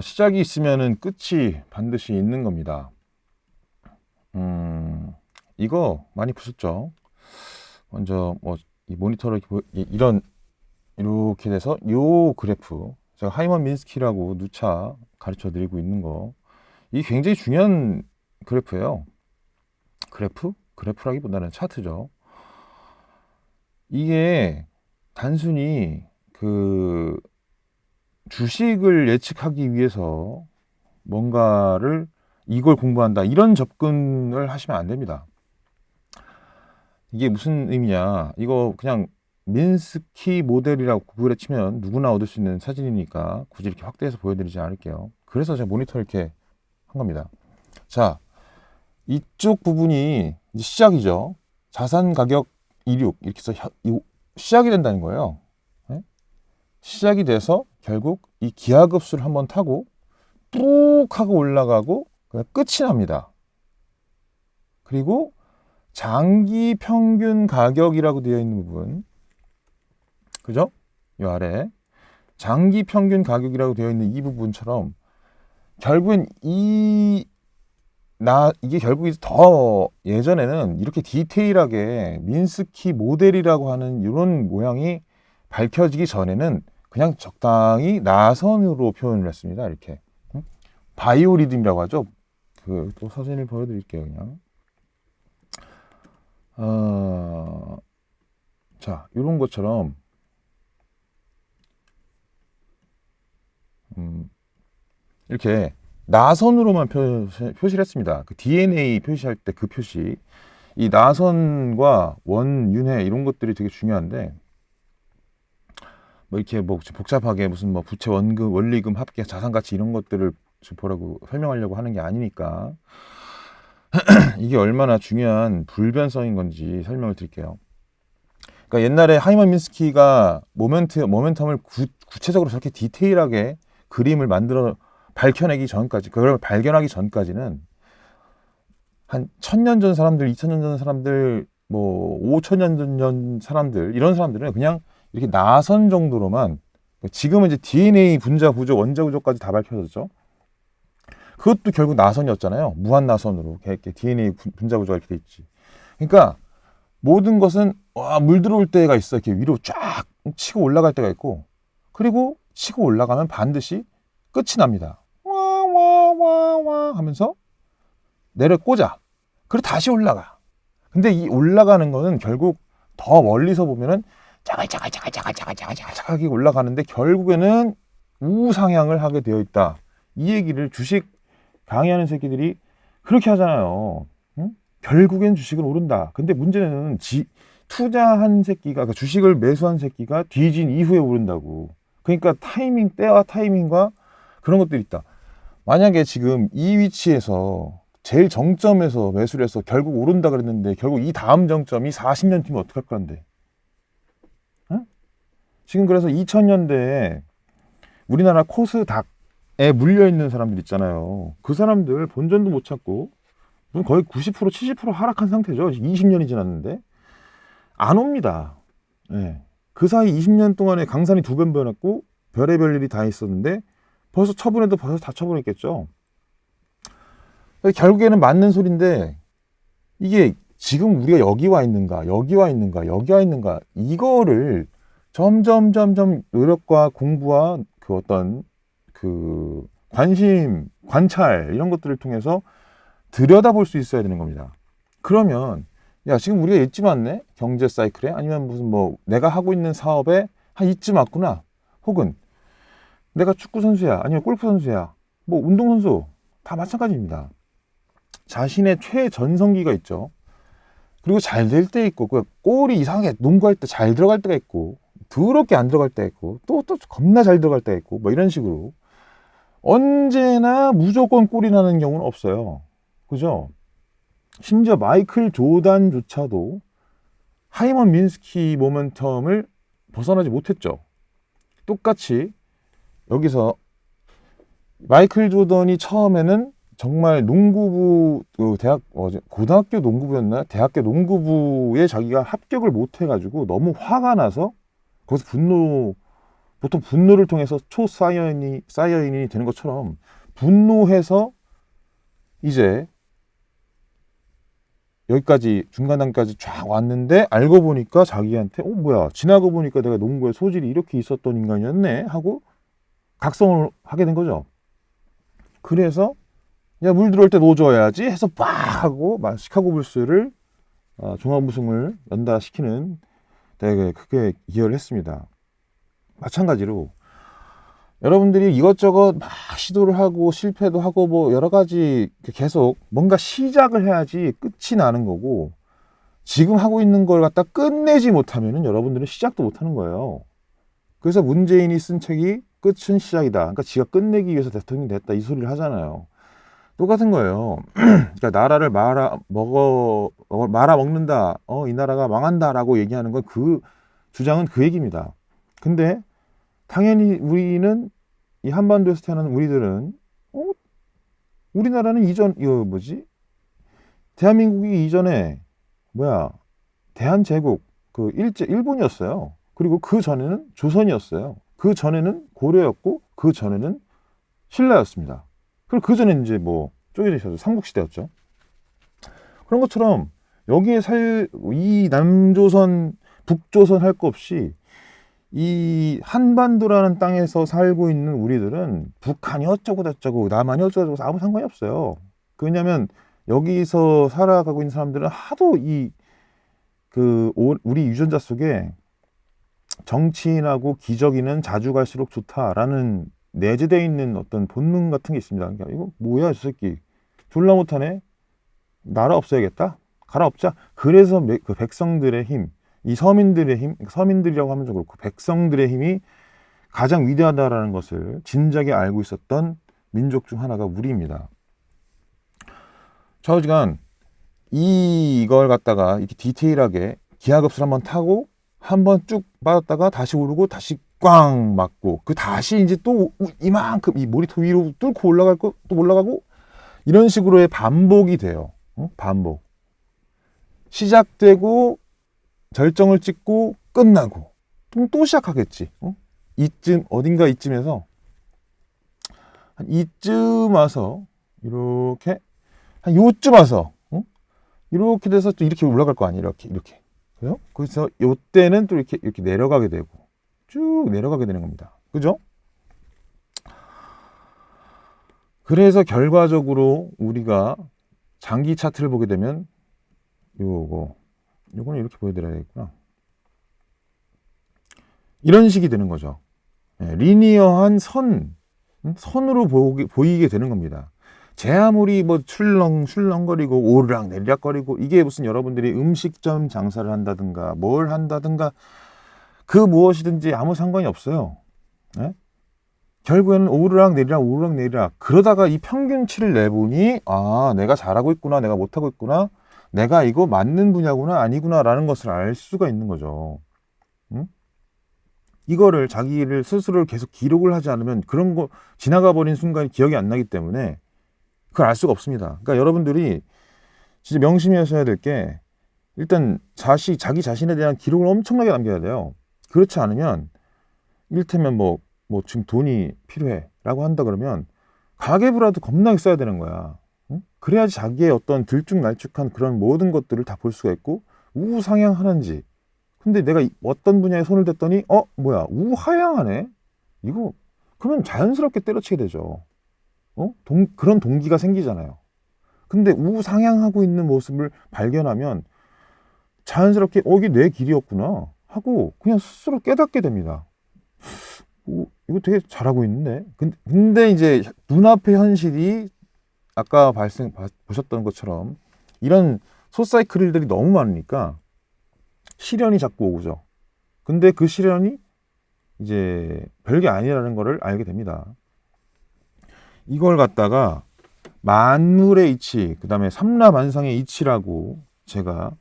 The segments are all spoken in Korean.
시작이 있으면은 끝이 반드시 있는 겁니다. 이거 많이 보셨죠? 먼저 뭐 이 모니터를 이런 이렇게 돼서 요 그래프, 제가 하이먼 민스키라고 누차 가르쳐 드리고 있는 거, 이게 굉장히 중요한 그래프예요. 그래프라기보다는 차트죠. 이게 단순히 그 주식을 예측하기 위해서 뭔가를 이걸 공부한다 이런 접근을 하시면 안 됩니다. 이게 무슨 의미냐, 이거 그냥 민스키 모델이라고 구글에 치면 누구나 얻을 수 있는 사진이니까 굳이 이렇게 확대해서 보여드리지 않을게요. 그래서 제가 모니터 이렇게 한 겁니다. 자, 이쪽 부분이 이제 시작이죠. 자산 가격 이륙 이렇게 해서 시작이 된다는 거예요. 네? 시작이 돼서 결국 이 기하급수를 한번 타고 뚝 하고 올라가고 그냥 끝이 납니다. 그리고 장기 평균 가격이라고 되어 있는 부분, 그죠? 이 아래 장기 평균 가격이라고 되어 있는 이 부분처럼 결국엔 이게 결국 더 예전에는 이렇게 디테일하게 민스키 모델이라고 하는 이런 모양이 밝혀지기 전에는 그냥 적당히 나선으로 표현을 했습니다. 이렇게 바이오리듬이라고 하죠. 또 사진을 보여드릴게요. 그냥 자, 이런 것처럼 이렇게 나선으로만 표시를 했습니다. 그 DNA 표시할 때 그 표시, 이 나선과 원윤회 이런 것들이 되게 중요한데, 뭐 이렇게 뭐 복잡하게 무슨 뭐 부채 원금 원리금 합계 자산 가치 이런 것들을 보라고 설명하려고 하는 게 아니니까 이게 얼마나 중요한 불변성인 건지 설명을 드릴게요. 그러니까 옛날에 하이먼 민스키가 모멘텀을 구체적으로 저렇게 디테일하게 그림을 만들어 밝혀내기 전까지, 그걸 발견하기 전까지는 한 1000년 전 사람들, 2000년 전 사람들, 뭐 5000년 전 사람들, 이런 사람들은 그냥 이렇게 나선 정도로만, 지금은 이제 DNA 분자 구조, 원자 구조까지 다 밝혀졌죠. 그것도 결국 나선이었잖아요. 무한 나선으로 이렇게 DNA 분자 구조가 이렇게 돼 있지. 그러니까 모든 것은 물 들어올 때가 있어. 이렇게 위로 쫙 치고 올라갈 때가 있고, 그리고 치고 올라가면 반드시 끝이 납니다. 와 하면서 내려 꽂아. 그리고 다시 올라가. 근데 이 올라가는 거는 결국 더 멀리서 보면은 짜갈짜갈짜갈짜갈짜갈짜갈짜갈하게 올라가는데 결국에는 우상향을 하게 되어 있다. 이 얘기를 주식 강의하는 새끼들이 그렇게 하잖아요. 응? 결국엔 주식은 오른다. 근데 문제는 투자한 새끼가, 그러니까 주식을 매수한 새끼가 뒤진 이후에 오른다고. 그러니까 때와 타이밍과 그런 것들이 있다. 만약에 지금 이 위치에서 제일 정점에서 매수를 해서 결국 오른다 그랬는데 결국 이 다음 정점이 40년 뒤면 어떡할 건데? 응? 지금 그래서 2000년대에 우리나라 코스닥에 물려있는 사람들 있잖아요. 그 사람들 본전도 못 찾고 거의 90% 70% 하락한 상태죠. 20년이 지났는데 안 옵니다. 네. 그 사이 20년 동안에 강산이 두 번 변했고 별의별 일이 다 있었는데 벌써 다 처분했겠죠. 결국에는 맞는 소리인데, 이게 지금 우리가 여기 와 있는가 이거를 점점 노력과 공부와 그 어떤 그 관심, 관찰 이런 것들을 통해서 들여다볼 수 있어야 되는 겁니다. 그러면 야, 지금 우리가 이쯤 왔네? 경제 사이클에? 아니면 무슨 뭐 내가 하고 있는 사업에 한 이쯤 왔구나. 혹은 내가 축구 선수야, 아니면 골프 선수야, 뭐 운동 선수, 다 마찬가지입니다. 자신의 최전성기가 있죠. 그리고 잘 될 때 있고, 그 골이 이상하게 농구할 때 잘 들어갈 때가 있고, 더럽게 안 들어갈 때가 있고, 또 겁나 잘 들어갈 때가 있고, 뭐 이런 식으로 언제나 무조건 골이 나는 경우는 없어요. 그죠? 심지어 마이클 조단조차도 하이먼 민스키 모멘텀을 벗어나지 못했죠. 똑같이 여기서 마이클 조던이 처음에는 정말 농구부, 고등학교 농구부였나? 대학교 농구부에 자기가 합격을 못 해가지고 너무 화가 나서 거기서 보통 분노를 통해서 초사이어인이 되는 것처럼 분노해서 이제 여기까지 중간 단계까지 쫙 왔는데 알고 보니까 자기한테 뭐야 지나고 보니까 내가 농구에 소질이 이렇게 있었던 인간이었네 하고 각성을 하게 된 거죠. 그래서 야 물 들어올 때 노줘야지 해서 빡 하고 시카고 불스를 종합 우승을 연달아시키는 되게 크게 기여를 했습니다. 마찬가지로 여러분들이 이것저것 막 시도를 하고 실패도 하고 뭐 여러 가지 계속 뭔가 시작을 해야지 끝이 나는 거고, 지금 하고 있는 걸 갖다 끝내지 못하면은 여러분들은 시작도 못 하는 거예요. 그래서 문재인이 쓴 책이 끝은 시작이다. 그러니까 지가 끝내기 위해서 대통령이 됐다 이 소리를 하잖아요. 똑같은 거예요. 그러니까 나라를 말아 먹는다. 이 나라가 망한다라고 얘기하는 건 그 주장은 그 얘기입니다. 근데 당연히 우리는 이 한반도에서 태어난 우리들은 우리나라는 이거 뭐지? 대한민국이 이전에 대한제국 일본이었어요. 그리고 그 전에는 조선이었어요. 그 전에는 고려였고 그 전에는 신라였습니다. 그리고 그 전에 이제 쪼개져 있어서 삼국시대였죠. 그런 것처럼 여기에 이 남조선, 북조선 할 거 없이 이 한반도라는 땅에서 살고 있는 우리들은 북한이 어쩌고 저쩌고 남한이 어쩌고 저쩌고 아무 상관이 없어요. 왜냐하면 여기서 살아가고 있는 사람들은 하도 우리 유전자 속에 정치인하고 기저귀는 자주 갈수록 좋다라는 내재되어 있는 어떤 본능 같은 게 있습니다. 그러니까 이거 뭐야 저 새끼 졸라 못하네, 나라 없애야겠다, 갈아엎자. 그래서 그 백성들의 힘, 이 서민들의 힘, 서민들이라고 하면 좀 그렇고 백성들의 힘이 가장 위대하다라는 것을 진작에 알고 있었던 민족 중 하나가 우리입니다. 좌우지간 이걸 갖다가 이렇게 디테일하게 기하급수를 한번 타고 한번 쭉 빠졌다가 다시 오르고 다시 꽝 맞고 다시 이제 또 이만큼 이 모니터 위로 뚫고 올라갈 거 또 올라가고 이런 식으로의 반복이 돼요. 반복. 시작되고 절정을 찍고 끝나고 또 시작하겠지. 어딘가 이쯤에서 한 이쯤 와서 이렇게 한 요쯤 와서 이렇게 돼서 또 이렇게 올라갈 거 아니에요. 이렇게. 그래서 요때는 또 이렇게 내려가게 되고 쭉 내려가게 되는 겁니다. 그죠? 그래서 결과적으로 우리가 장기 차트를 보게 되면 요거는 이렇게 보여드려야겠구나. 이런 식이 되는 거죠. 리니어한 선으로 보이게 되는 겁니다. 제 아무리 출렁출렁거리고 오르락내리락거리고 이게 무슨 여러분들이 음식점 장사를 한다든가 뭘 한다든가 그 무엇이든지 아무 상관이 없어요. 네? 결국에는 오르락내리락 그러다가 이 평균치를 내보니 내가 잘하고 있구나, 내가 못하고 있구나, 내가 이거 맞는 분야구나 아니구나 라는 것을 알 수가 있는 거죠. 이거를 자기를 스스로를 계속 기록을 하지 않으면 그런 거 지나가 버린 순간이 기억이 안 나기 때문에 그걸 알 수가 없습니다. 그러니까 여러분들이 진짜 명심하셔야 될 게 일단 자기 자신에 대한 기록을 엄청나게 남겨야 돼요. 그렇지 않으면 이를테면 지금 돈이 필요해 라고 한다 그러면 가계부라도 겁나게 써야 되는 거야. 그래야지 자기의 어떤 들쭉날쭉한 그런 모든 것들을 다 볼 수가 있고 우상향하는지. 근데 내가 어떤 분야에 손을 댔더니 뭐야 우하향하네, 이거 그러면 자연스럽게 때려치게 되죠. 그런 동기가 생기잖아요. 근데 우상향하고 있는 모습을 발견하면 자연스럽게 이게 내 길이었구나 하고 그냥 스스로 깨닫게 됩니다. 이거 되게 잘하고 있는데. 근데 이제 눈앞의 현실이 아까 보셨던 것처럼 이런 소사이클들이 너무 많으니까 시련이 자꾸 오죠. 근데 그 시련이 이제 별게 아니라는 거를 알게 됩니다. 이걸 갖다가 만물의 이치, 그 다음에 삼라만상의 이치라고 제가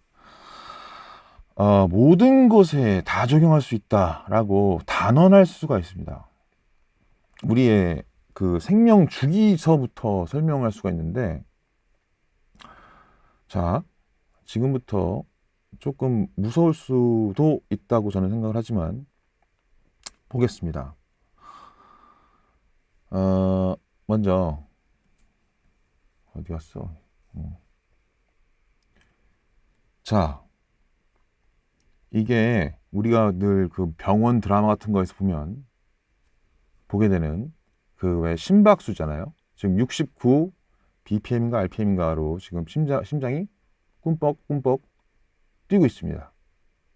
모든 것에 다 적용할 수 있다라고 단언할 수가 있습니다. 우리의 그 생명 주기서부터 설명할 수가 있는데, 자, 지금부터 조금 무서울 수도 있다고 저는 생각을 하지만 보겠습니다. 먼저 어디 갔어? 자, 이게 우리가 늘 그 병원 드라마 같은 거에서 보면 보게 되는 그 왜 심박수잖아요. 지금 69 BPM인가 RPM인가로 지금 심장이 꿈뻑꿈뻑 뛰고 있습니다.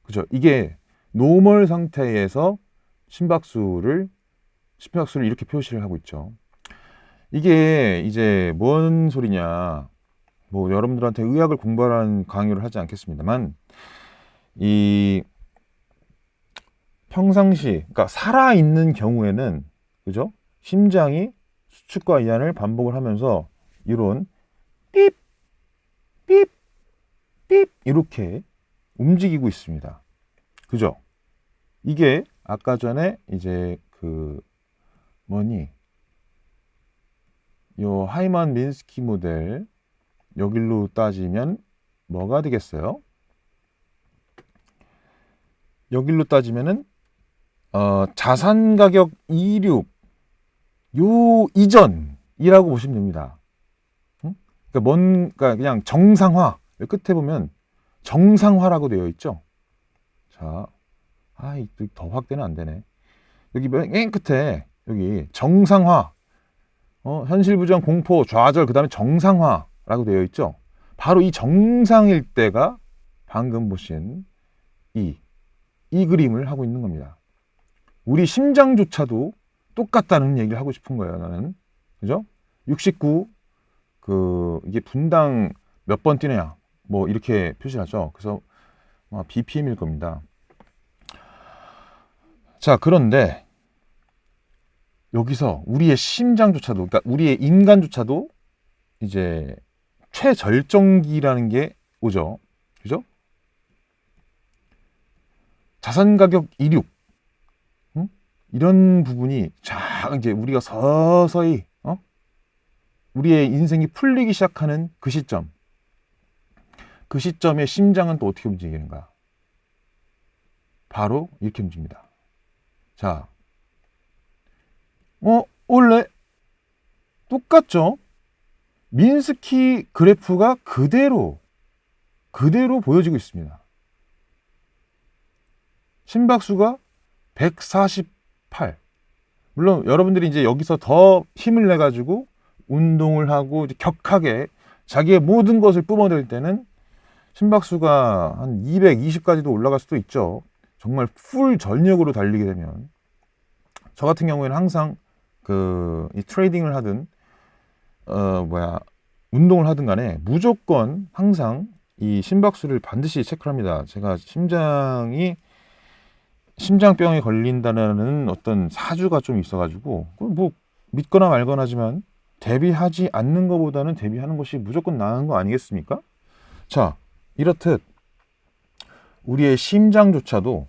그죠? 이게 노멀 상태에서 심박수를 이렇게 표시를 하고 있죠. 이게 이제 뭔 소리냐? 뭐 여러분들한테 의학을 공부하라는 강요를 하지 않겠습니다만 이 평상시, 그러니까 살아 있는 경우에는 그죠? 심장이 수축과 이완을 반복을 하면서 이런 삐, 삐, 삐 이렇게 움직이고 있습니다. 그죠? 이게 아까 전에 이제 그 뭐니 요 하이만 민스키 모델 여길로 따지면 뭐가 되겠어요? 여길로 따지면은 자산 가격 26 요 이전이라고 보시면 됩니다. 응? 그러니까 뭔가 그냥 정상화 끝에 보면 정상화라고 되어 있죠. 자, 더 확대는 안 되네. 여기 맨 끝에 여기 정상화, 현실 부정, 공포, 좌절, 그 다음에 정상화라고 되어 있죠. 바로 이 정상일 때가 방금 보신 이 그림을 하고 있는 겁니다. 우리 심장조차도 똑같다는 얘기를 하고 싶은 거예요, 나는. 그죠? 69, 이게 분당 몇 번 뛰느냐, 뭐, 이렇게 표시하죠. 그래서 BPM일 겁니다. 자, 그런데 여기서 우리의 심장조차도, 그러니까 우리의 인간조차도 이제 최절정기라는 게 오죠. 그죠? 자산 가격 26. 이런 부분이 이제 우리가 서서히 우리의 인생이 풀리기 시작하는 그 시점, 그 시점에 심장은 또 어떻게 움직이는가? 바로 이렇게 움직입니다. 자, 원래 똑같죠? 민스키 그래프가 그대로 보여지고 있습니다. 심박수가 148. 물론 여러분들이 이제 여기서 더 힘을 내 가지고 운동을 하고 이제 격하게 자기의 모든 것을 뿜어낼 때는 심박수가 한 220까지도 올라갈 수도 있죠. 정말 풀 전력으로 달리게 되면. 저 같은 경우에는 항상 이 트레이딩을 하든 운동을 하든 간에 무조건 항상 이 심박수를 반드시 체크를 합니다. 제가 심장병에 걸린다는 어떤 사주가 좀 있어가지고 뭐 믿거나 말거나 하지만 대비하지 않는 것보다는 대비하는 것이 무조건 나은 거 아니겠습니까? 자, 이렇듯 우리의 심장조차도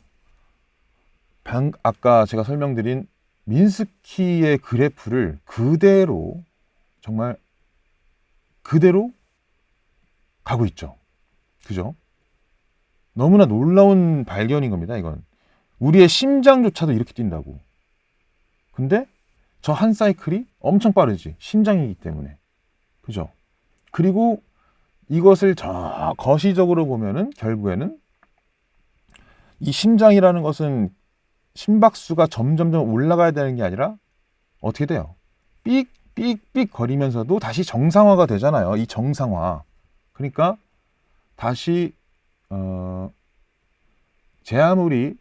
아까 제가 설명드린 민스키의 그래프를 정말 그대로 가고 있죠. 그죠? 너무나 놀라운 발견인 겁니다, 이건. 우리의 심장조차도 이렇게 뛴다고. 근데 저 한 사이클이 엄청 빠르지. 심장이기 때문에. 그죠? 그리고 이것을 거시적으로 보면은 결국에는 이 심장이라는 것은 심박수가 점점점 올라가야 되는 게 아니라 어떻게 돼요? 삑삑삑 거리면서도 다시 정상화가 되잖아요. 이 정상화. 그러니까 다시 제 아무리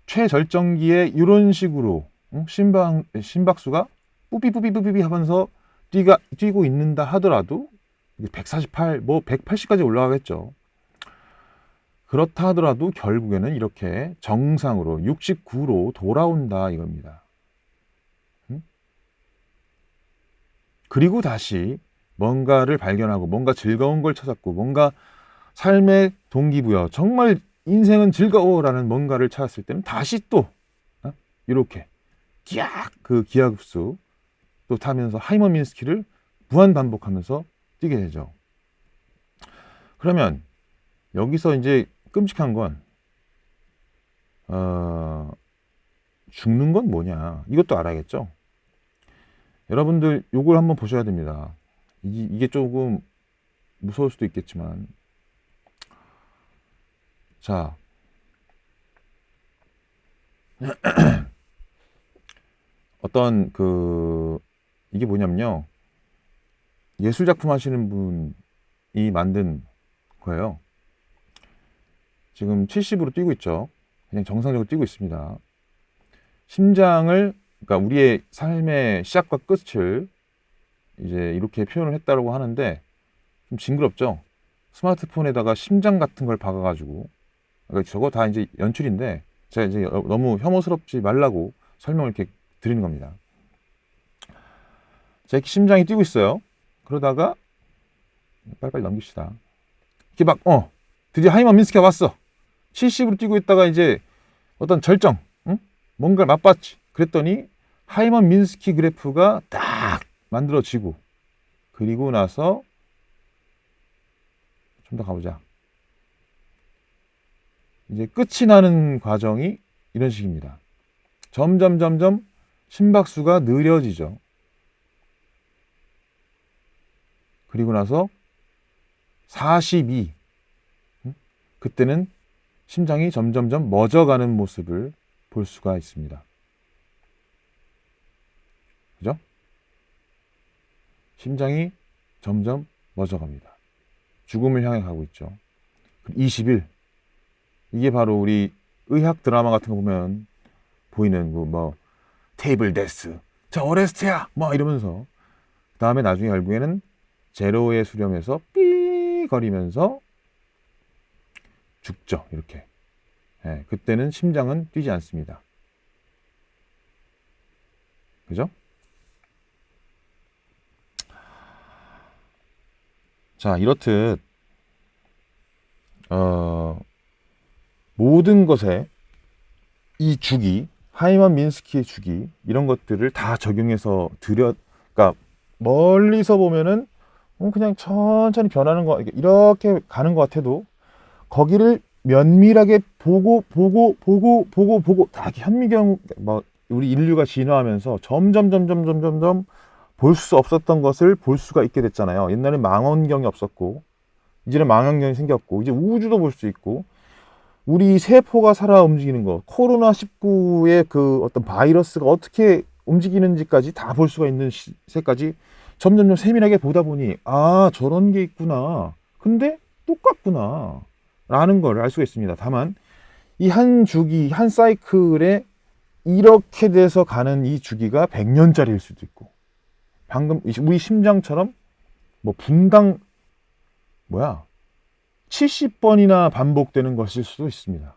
최절정기에 이런 식으로 심박수가 뿌비뿌비뿌비 하면서 뛰고 있는다 하더라도 148, 뭐 180까지 올라가겠죠. 그렇다 하더라도 결국에는 이렇게 정상으로 69로 돌아온다 이겁니다. 그리고 다시 뭔가를 발견하고 뭔가 즐거운 걸 찾았고 뭔가 삶의 동기부여, 정말 인생은 즐거워라는 뭔가를 찾았을 때는 다시 또 이렇게 그 기하급수 또 타면서 하이머민스키를 무한 반복하면서 뛰게 되죠. 그러면 여기서 이제 끔찍한 건 죽는 건 뭐냐? 이것도 알아야겠죠. 여러분들 요걸 한번 보셔야 됩니다. 이게 조금 무서울 수도 있겠지만, 자, 어떤 이게 뭐냐면요, 예술 작품 하시는 분이 만든 거예요. 지금 70으로 뛰고 있죠. 그냥 정상적으로 뛰고 있습니다. 심장을, 그러니까 우리의 삶의 시작과 끝을 이제 이렇게 표현을 했다고 하는데 좀 징그럽죠. 스마트폰에다가 심장 같은 걸 박아가지고, 그러니까 저거 다 이제 연출인데 제가 이제 너무 혐오스럽지 말라고 설명을 이렇게 드리는 겁니다. 자, 이렇게 심장이 뛰고 있어요. 그러다가 빨리빨리 넘깁시다. 이렇게 막 드디어 하이먼 민스키가 왔어. 70으로 뛰고 있다가 이제 어떤 절정, 응? 뭔가를 맛봤지. 그랬더니 하이먼 민스키 그래프가 딱 만들어지고, 그리고 나서 좀 더 가보자. 이제 끝이 나는 과정이 이런 식입니다. 점점 심박수가 느려지죠. 그리고 나서 42. 그때는 심장이 점점 멎어가는 모습을 볼 수가 있습니다. 그죠? 심장이 점점 멎어갑니다. 죽음을 향해 가고 있죠. 20일. 이게 바로 우리 의학 드라마 같은 거 보면 보이는 테이블 데스, 저 어레스트야 뭐 이러면서, 그 다음에 나중에 결국에는 제로에 수렴해서 삐 거리면서 죽죠. 이렇게. 예, 그때는 심장은 뛰지 않습니다. 그죠? 자, 이렇듯 모든 것에 이 주기, 하이먼 민스키의 주기, 이런 것들을 다 적용해서 그러니까 멀리서 보면은 그냥 천천히 변하는 거, 이렇게 가는 것 같아도 거기를 면밀하게 보고 다 이렇게 현미경, 우리 인류가 진화하면서 점점 볼 수 없었던 것을 볼 수가 있게 됐잖아요. 옛날엔 망원경이 없었고, 이제는 망원경이 생겼고, 이제 우주도 볼 수 있고, 우리 세포가 살아 움직이는 거, 코로나19의 그 어떤 바이러스가 어떻게 움직이는지까지 다 볼 수가 있는 시세까지 점점 세밀하게 보다 보니, 아, 저런 게 있구나. 근데 똑같구나. 라는 걸 알 수가 있습니다. 다만, 이 한 주기, 한 사이클에 이렇게 돼서 가는 이 주기가 100년짜리일 수도 있고, 방금 우리 심장처럼 분당 70번이나 반복되는 것일 수도 있습니다.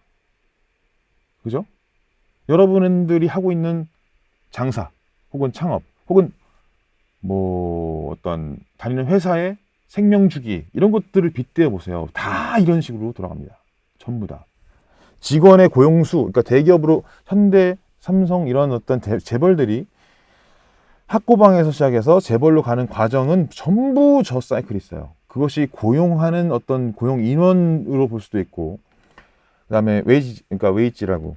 그죠? 여러분들이 하고 있는 장사 혹은 창업 혹은 어떤 다니는 회사의 생명주기, 이런 것들을 빗대어 보세요. 다 이런 식으로 돌아갑니다. 전부 다. 직원의 고용수, 그러니까 대기업으로 현대, 삼성 이런 어떤 재벌들이 학고방에서 시작해서 재벌로 가는 과정은 전부 저 사이클이 있어요. 그것이 고용하는 어떤 고용 인원으로 볼 수도 있고, 그다음에 그러니까 웨이지라고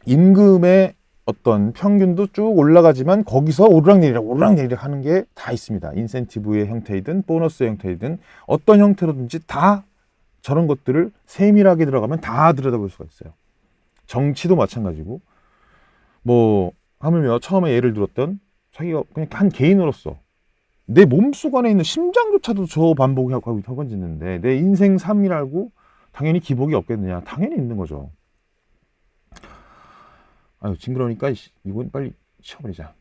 임금의 어떤 평균도 쭉 올라가지만 거기서 오르락내리락 하는 게 다 있습니다. 인센티브의 형태이든 보너스의 형태이든 어떤 형태로든지 다 저런 것들을 세밀하게 들어가면 다 들여다볼 수가 있어요. 정치도 마찬가지고, 하물며 처음에 예를 들었던 자기가 그냥 한 개인으로서 내 몸속 안에 있는 심장조차도 저 반복하고 있는데 내 인생 삶이라고 당연히 기복이 없겠느냐? 당연히 있는 거죠. 아유, 징그러우니까 이건 빨리 치워버리자.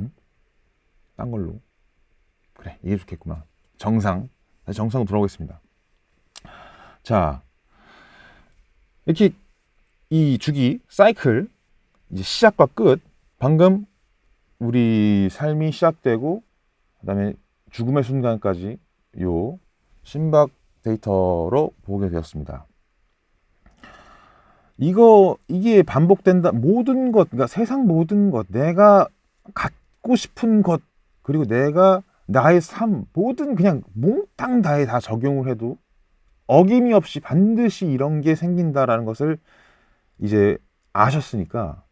응? 딴 걸로. 그래, 이게 좋겠구만. 다시 정상으로 돌아오겠습니다. 자, 이렇게 이 주기, 사이클, 이제 시작과 끝, 방금 우리 삶이 시작되고 그다음에 죽음의 순간까지 요 심박 데이터로 보게 되었습니다. 이게 반복된다. 모든 것, 그러니까 세상 모든 것, 내가 갖고 싶은 것, 그리고 내가 나의 삶, 모든 그냥 몽땅 다에 다 적용을 해도 어김이 없이 반드시 이런 게 생긴다라는 것을 이제 아셨으니까,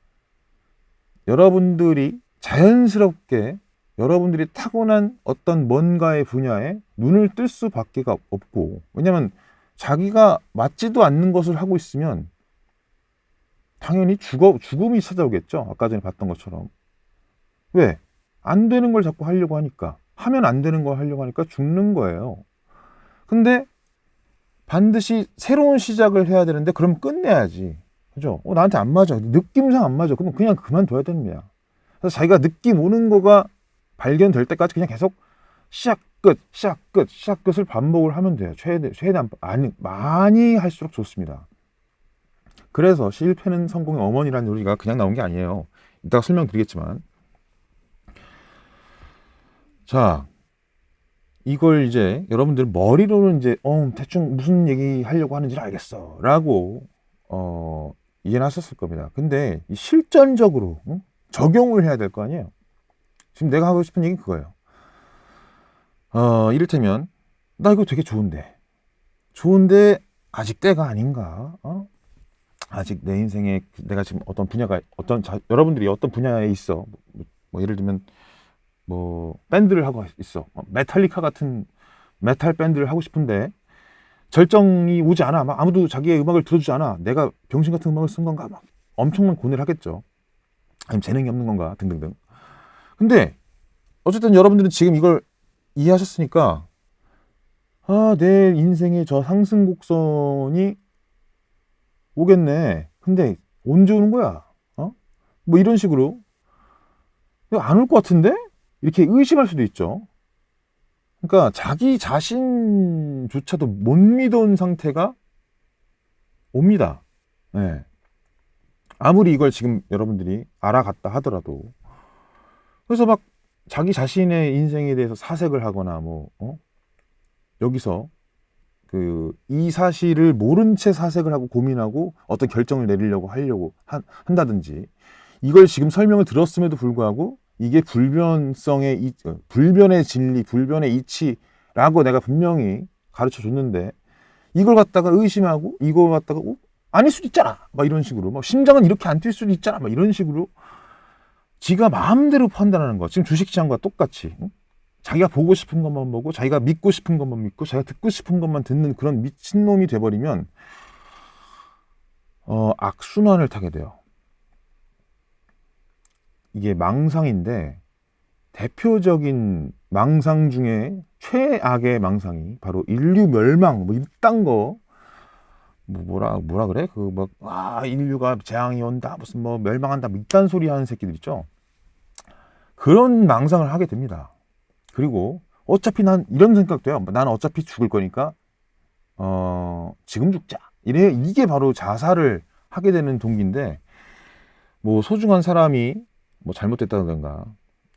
여러분들이 자연스럽게 여러분들이 타고난 어떤 뭔가의 분야에 눈을 뜰 수밖에 없고, 왜냐면 자기가 맞지도 않는 것을 하고 있으면 당연히 죽음이 찾아오겠죠. 아까 전에 봤던 것처럼. 왜? 안 되는 걸 자꾸 하려고 하니까. 하면 안 되는 걸 하려고 하니까 죽는 거예요. 근데 반드시 새로운 시작을 해야 되는데 그럼 끝내야지. 그죠? 나한테 안 맞아. 느낌상 안 맞아. 그럼 그냥 그만둬야 됩니다. 그래서 자기가 느낌 오는 거가 발견될 때까지 그냥 계속 시작 끝, 시작 끝, 시작 끝을 반복을 하면 돼요. 최대한 많이 할수록 좋습니다. 그래서 실패는 성공의 어머니라는 논리가 그냥 나온 게 아니에요. 이따가 설명드리겠지만. 자, 이걸 이제 여러분들 머리로는 이제 대충 무슨 얘기 하려고 하는지를 알겠어 라고 이해는 하셨을 겁니다. 근데 실전적으로 적용을 해야 될 거 아니에요. 지금 내가 하고 싶은 얘기는 그거예요. 이를테면 나 이거 되게 좋은데 아직 때가 아닌가? 아직 내 인생에 내가 지금 어떤 분야가 여러분들이 어떤 분야에 있어. 뭐 예를 들면 뭐 밴드를 하고 있어. 메탈리카 같은 메탈 밴드를 하고 싶은데 절정이 오지 않아. 막 아무도 자기의 음악을 들어주지 않아. 내가 병신 같은 음악을 쓴 건가? 막 엄청난 고뇌를 하겠죠. 아니면 재능이 없는 건가? 등등등. 근데 어쨌든 여러분들은 지금 이걸 이해하셨으니까 내 인생의 저 상승 곡선이 오겠네. 근데 언제 오는 거야? 뭐 이런 식으로 안 올 것 같은데? 이렇게 의심할 수도 있죠. 그러니까 자기 자신조차도 못 믿어온 상태가 옵니다. 네. 아무리 이걸 지금 여러분들이 알아갔다 하더라도. 그래서 막 자기 자신의 인생에 대해서 사색을 하거나 여기서 이 사실을 모른 채 사색을 하고 고민하고 어떤 결정을 내리려고 한다든지, 이걸 지금 설명을 들었음에도 불구하고 이게 불변의 진리, 불변의 이치라고 내가 분명히 가르쳐 줬는데 이걸 갖다가 의심하고 이걸 갖다가 아닐 수도 있잖아 막 이런 식으로, 막 심장은 이렇게 안 뛸 수도 있잖아 막 이런 식으로 지가 마음대로 판단하는 거. 지금 주식시장과 똑같이 자기가 보고 싶은 것만 보고 자기가 믿고 싶은 것만 믿고 자기가 듣고 싶은 것만 듣는 그런 미친놈이 돼버리면 악순환을 타게 돼요. 이게 망상인데 대표적인 망상 중에 최악의 망상이 바로 인류 멸망 뭐 이딴 거, 뭐라 그래? 인류가 재앙이 온다 무슨 뭐 멸망한다 뭐 이딴 소리 하는 새끼들 있죠. 그런 망상을 하게 됩니다. 그리고 어차피 난 이런 생각도 해요. 난 어차피 죽을 거니까 지금 죽자. 이게 바로 자살을 하게 되는 동기인데, 뭐 소중한 사람이 뭐 잘못됐다든가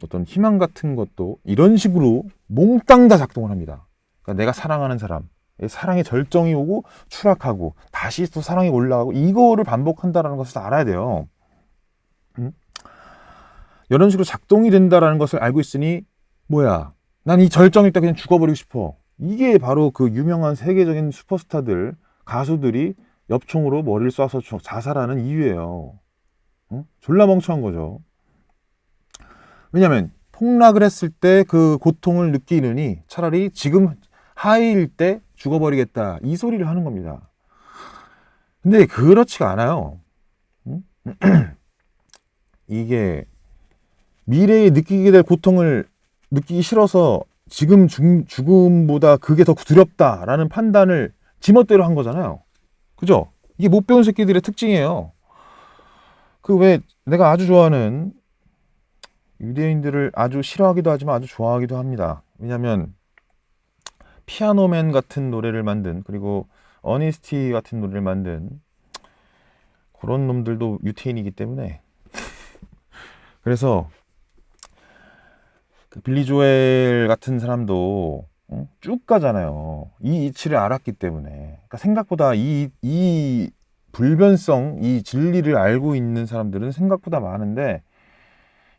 어떤 희망 같은 것도 이런 식으로 몽땅 다 작동을 합니다. 그러니까 내가 사랑하는 사람, 사랑의 절정이 오고 추락하고 다시 또 사랑이 올라가고 이거를 반복한다는 것을 알아야 돼요. 이런 식으로 작동이 된다는 것을 알고 있으니 뭐야, 난 이 절정일 때 그냥 죽어버리고 싶어. 이게 바로 그 유명한 세계적인 슈퍼스타들, 가수들이 엽총으로 머리를 쏴서 자살하는 이유예요. 졸라 멍청한 거죠. 왜냐면 폭락을 했을 때 그 고통을 느끼느니 차라리 지금 하이일 때 죽어버리겠다 이 소리를 하는 겁니다. 근데 그렇지가 않아요. 이게 미래에 느끼게 될 고통을 느끼기 싫어서 지금 죽음보다 그게 더 두렵다라는 판단을 지멋대로 한 거잖아요. 그죠? 이게 못 배운 새끼들의 특징이에요. 왜 내가 아주 좋아하는 유대인들을 아주 싫어하기도 하지만 아주 좋아하기도 합니다. 왜냐면 피아노맨 같은 노래를 만든, 그리고 어니스티 같은 노래를 만든 그런 놈들도 유태인이기 때문에 그래서 빌리 조엘 같은 사람도 쭉 가잖아요. 이 이치를 알았기 때문에. 그러니까 생각보다 이 불변성, 이 진리를 알고 있는 사람들은 생각보다 많은데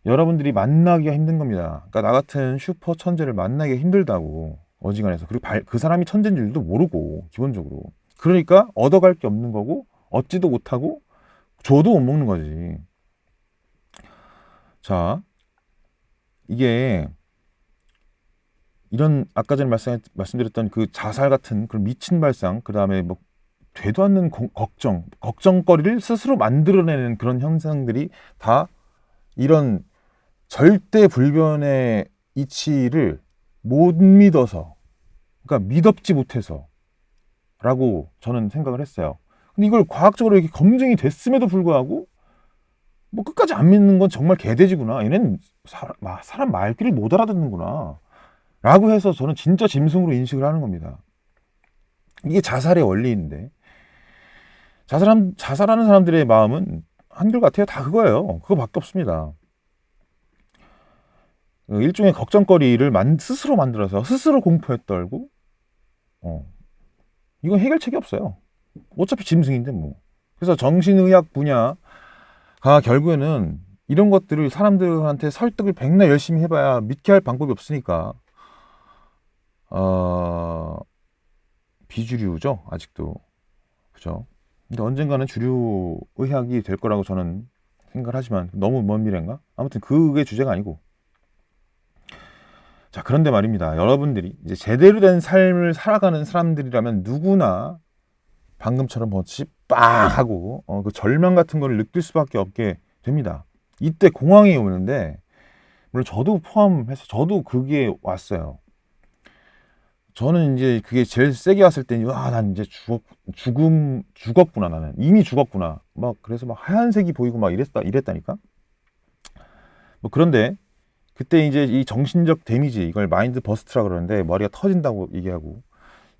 여러분들이 만나기가 힘든 겁니다. 그러니까 나 같은 슈퍼 천재를 만나기가 힘들다고, 어지간해서. 그리고 그 사람이 천재인 줄도 모르고, 기본적으로. 그러니까 얻어갈 게 없는 거고 얻지도 못하고 줘도 못 먹는 거지. 자, 이게 이런 아까 전에 말씀드렸던 그 자살 같은 그런 미친 발상, 그 다음에 뭐 되도 않는 걱정거리를 스스로 만들어내는 그런 현상들이 다 이런 절대 불변의 이치를 못 믿어서, 그러니까 믿업지 못해서라고 저는 생각을 했어요. 근데 이걸 과학적으로 이렇게 검증이 됐음에도 불구하고 뭐 끝까지 안 믿는 건 정말 개돼지구나. 얘는 사람 말귀를 못 알아듣는구나. 라고 해서 저는 진짜 짐승으로 인식을 하는 겁니다. 이게 자살의 원리인데, 자살하는 사람들의 마음은 한결같아요. 다 그거예요. 그거밖에 없습니다. 일종의 걱정거리를 스스로 만들어서 스스로 공포에 떨고, 이건 해결책이 없어요. 어차피 짐승인데 뭐. 그래서 정신의학 분야가 결국에는 이런 것들을 사람들한테 설득을 백날 열심히 해봐야 믿게 할 방법이 없으니까 비주류죠, 아직도. 그죠? 근데 언젠가는 주류 의학이 될 거라고 저는 생각을 하지만 너무 먼 미래인가? 아무튼 그게 주제가 아니고. 자, 그런데 말입니다. 여러분들이 이제 제대로 된 삶을 살아가는 사람들이라면 누구나 방금처럼 뭐지 빵 하고 그 절망 같은 걸 느낄 수밖에 없게 됩니다. 이때 공황이 오는데, 물론 저도 포함해서 저도 그게 왔어요. 저는 이제 그게 제일 세게 왔을 때, 난 이제 죽었구나, 나는. 이미 죽었구나. 막, 그래서 막 하얀색이 보이고 막 이랬다니까? 뭐, 그런데, 그때 이제 이 정신적 데미지, 이걸 마인드 버스트라 그러는데, 머리가 터진다고 얘기하고,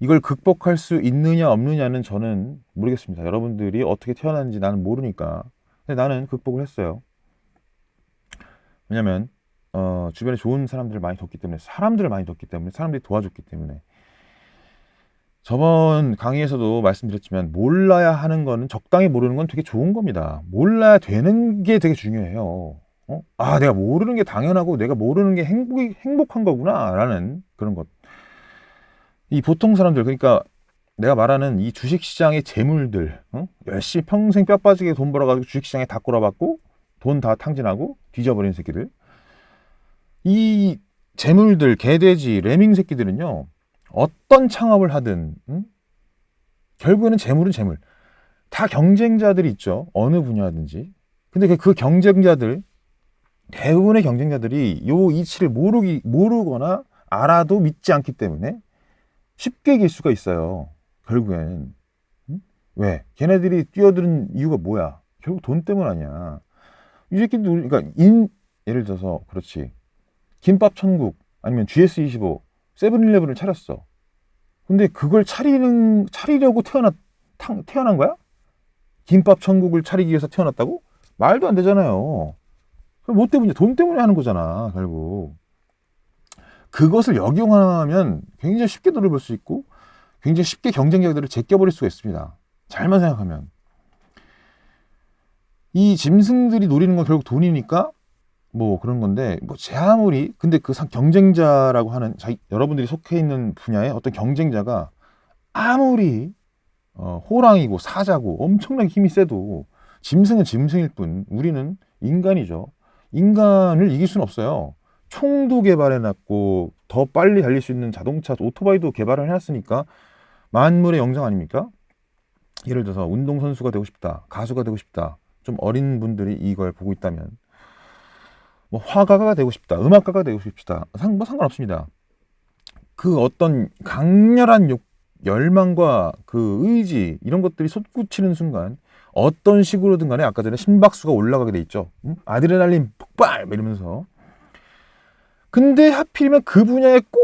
이걸 극복할 수 있느냐, 없느냐는 저는 모르겠습니다. 여러분들이 어떻게 태어났는지 나는 모르니까. 근데 나는 극복을 했어요. 왜냐면, 주변에 좋은 사람들을 많이 뒀기 때문에, 사람들을 많이 뒀기 때문에, 사람들이 도와줬기 때문에. 저번 강의에서도 말씀드렸지만, 몰라야 하는 거는, 적당히 모르는 건 되게 좋은 겁니다. 몰라야 되는 게 되게 중요해요. 내가 모르는 게 당연하고 내가 모르는 게 행복한 거구나 라는 그런 것. 이 보통 사람들, 그러니까 내가 말하는 이 주식시장의 재물들, 열심히 평생 뼈 빠지게 돈 벌어가지고 주식시장에 다 꼬라박고 돈 다 탕진하고 뒤져버린 새끼들, 이 재물들, 개돼지, 레밍 새끼들은요, 어떤 창업을 하든 결국에는 재물은 재물. 다 경쟁자들이 있죠. 어느 분야든지. 근데 그 경쟁자들, 대부분의 경쟁자들이 요 이치를 모르거나 알아도 믿지 않기 때문에 쉽게 이길 수가 있어요. 결국엔. 왜? 걔네들이 뛰어드는 이유가 뭐야? 결국 돈 때문 아니야. 이 새끼들, 그러니까 예를 들어서 그렇지. 김밥 천국 아니면 GS25 세븐일레븐을 차렸어. 근데 그걸 차리려고 태어난 거야? 김밥 천국을 차리기 위해서 태어났다고? 말도 안 되잖아요. 뭐 때문이야? 돈 때문에 하는 거잖아, 결국. 그것을 역용하면 굉장히 쉽게 돈을 벌 수 있고 굉장히 쉽게 경쟁자들을 제껴버릴 수가 있습니다. 잘만 생각하면. 이 짐승들이 노리는 건 결국 돈이니까 뭐 그런 건데, 뭐 제 아무리 근데 그 경쟁자라고 하는 여러분들이 속해 있는 분야의 어떤 경쟁자가 아무리 호랑이고 사자고 엄청나게 힘이 세도 짐승은 짐승일 뿐 우리는 인간이죠. 인간을 이길 수는 없어요. 총도 개발해놨고 더 빨리 달릴 수 있는 자동차, 오토바이도 개발을 해놨으니까 만물의 영장 아닙니까? 예를 들어서 운동선수가 되고 싶다, 가수가 되고 싶다, 좀 어린 분들이 이걸 보고 있다면 뭐 화가가 되고 싶다, 음악가가 되고 싶다, 뭐 상관없습니다. 그 어떤 강렬한 열망과 그 의지, 이런 것들이 솟구치는 순간 어떤 식으로든 간에 아까 전에 심박수가 올라가게 돼 있죠. 아드레날린 폭발 이러면서. 근데 하필이면 그 분야에 꼭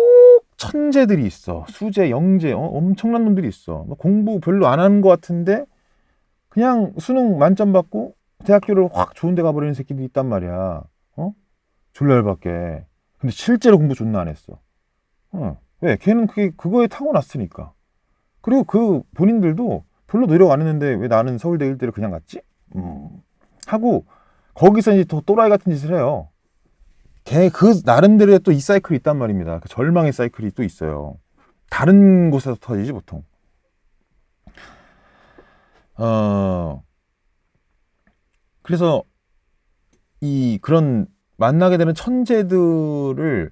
천재들이 있어. 수재, 영재, 엄청난 놈들이 있어. 공부 별로 안 하는 것 같은데 그냥 수능 만점 받고 대학교를 확 좋은 데 가버리는 새끼들이 있단 말이야. 졸라 열받게. 근데 실제로 공부 존나 안 했어. 왜? 걔는 그거에 타고났으니까. 그리고 그 본인들도 별로 노력 안 했는데 왜 나는 서울대 1대를 그냥 갔지? 하고 거기서 이제 더 또라이 같은 짓을 해요. 걔 그 나름대로의 또 이 사이클이 있단 말입니다. 그 절망의 사이클이 또 있어요. 다른 곳에서 터지지 보통. 그래서 그런 만나게 되는 천재들을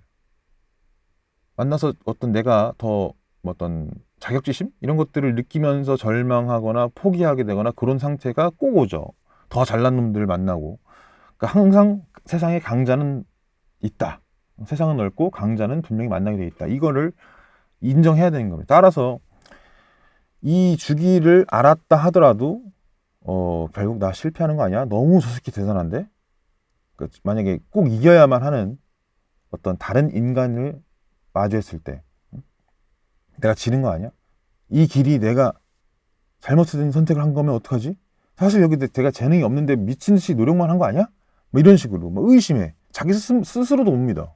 만나서 어떤 내가 더 어떤 자격지심 이런 것들을 느끼면서 절망하거나 포기하게 되거나 그런 상태가 꼭 오죠. 더 잘난 놈들을 만나고. 그러니까 항상 세상에 강자는 있다. 세상은 넓고 강자는 분명히 만나게 돼 있다. 이거를 인정해야 되는 겁니다. 따라서 이 주기를 알았다 하더라도 결국 나 실패하는 거 아니야? 너무 저 새끼 대단한데? 그러니까 만약에 꼭 이겨야만 하는 어떤 다른 인간을 마주했을 때 내가 지는 거 아니야? 이 길이 내가 잘못된 선택을 한 거면 어떡하지? 사실 여기 내가 재능이 없는데 미친 듯이 노력만 한 거 아니야? 뭐 이런 식으로 뭐 의심해. 자기 스스로도 못 믿어.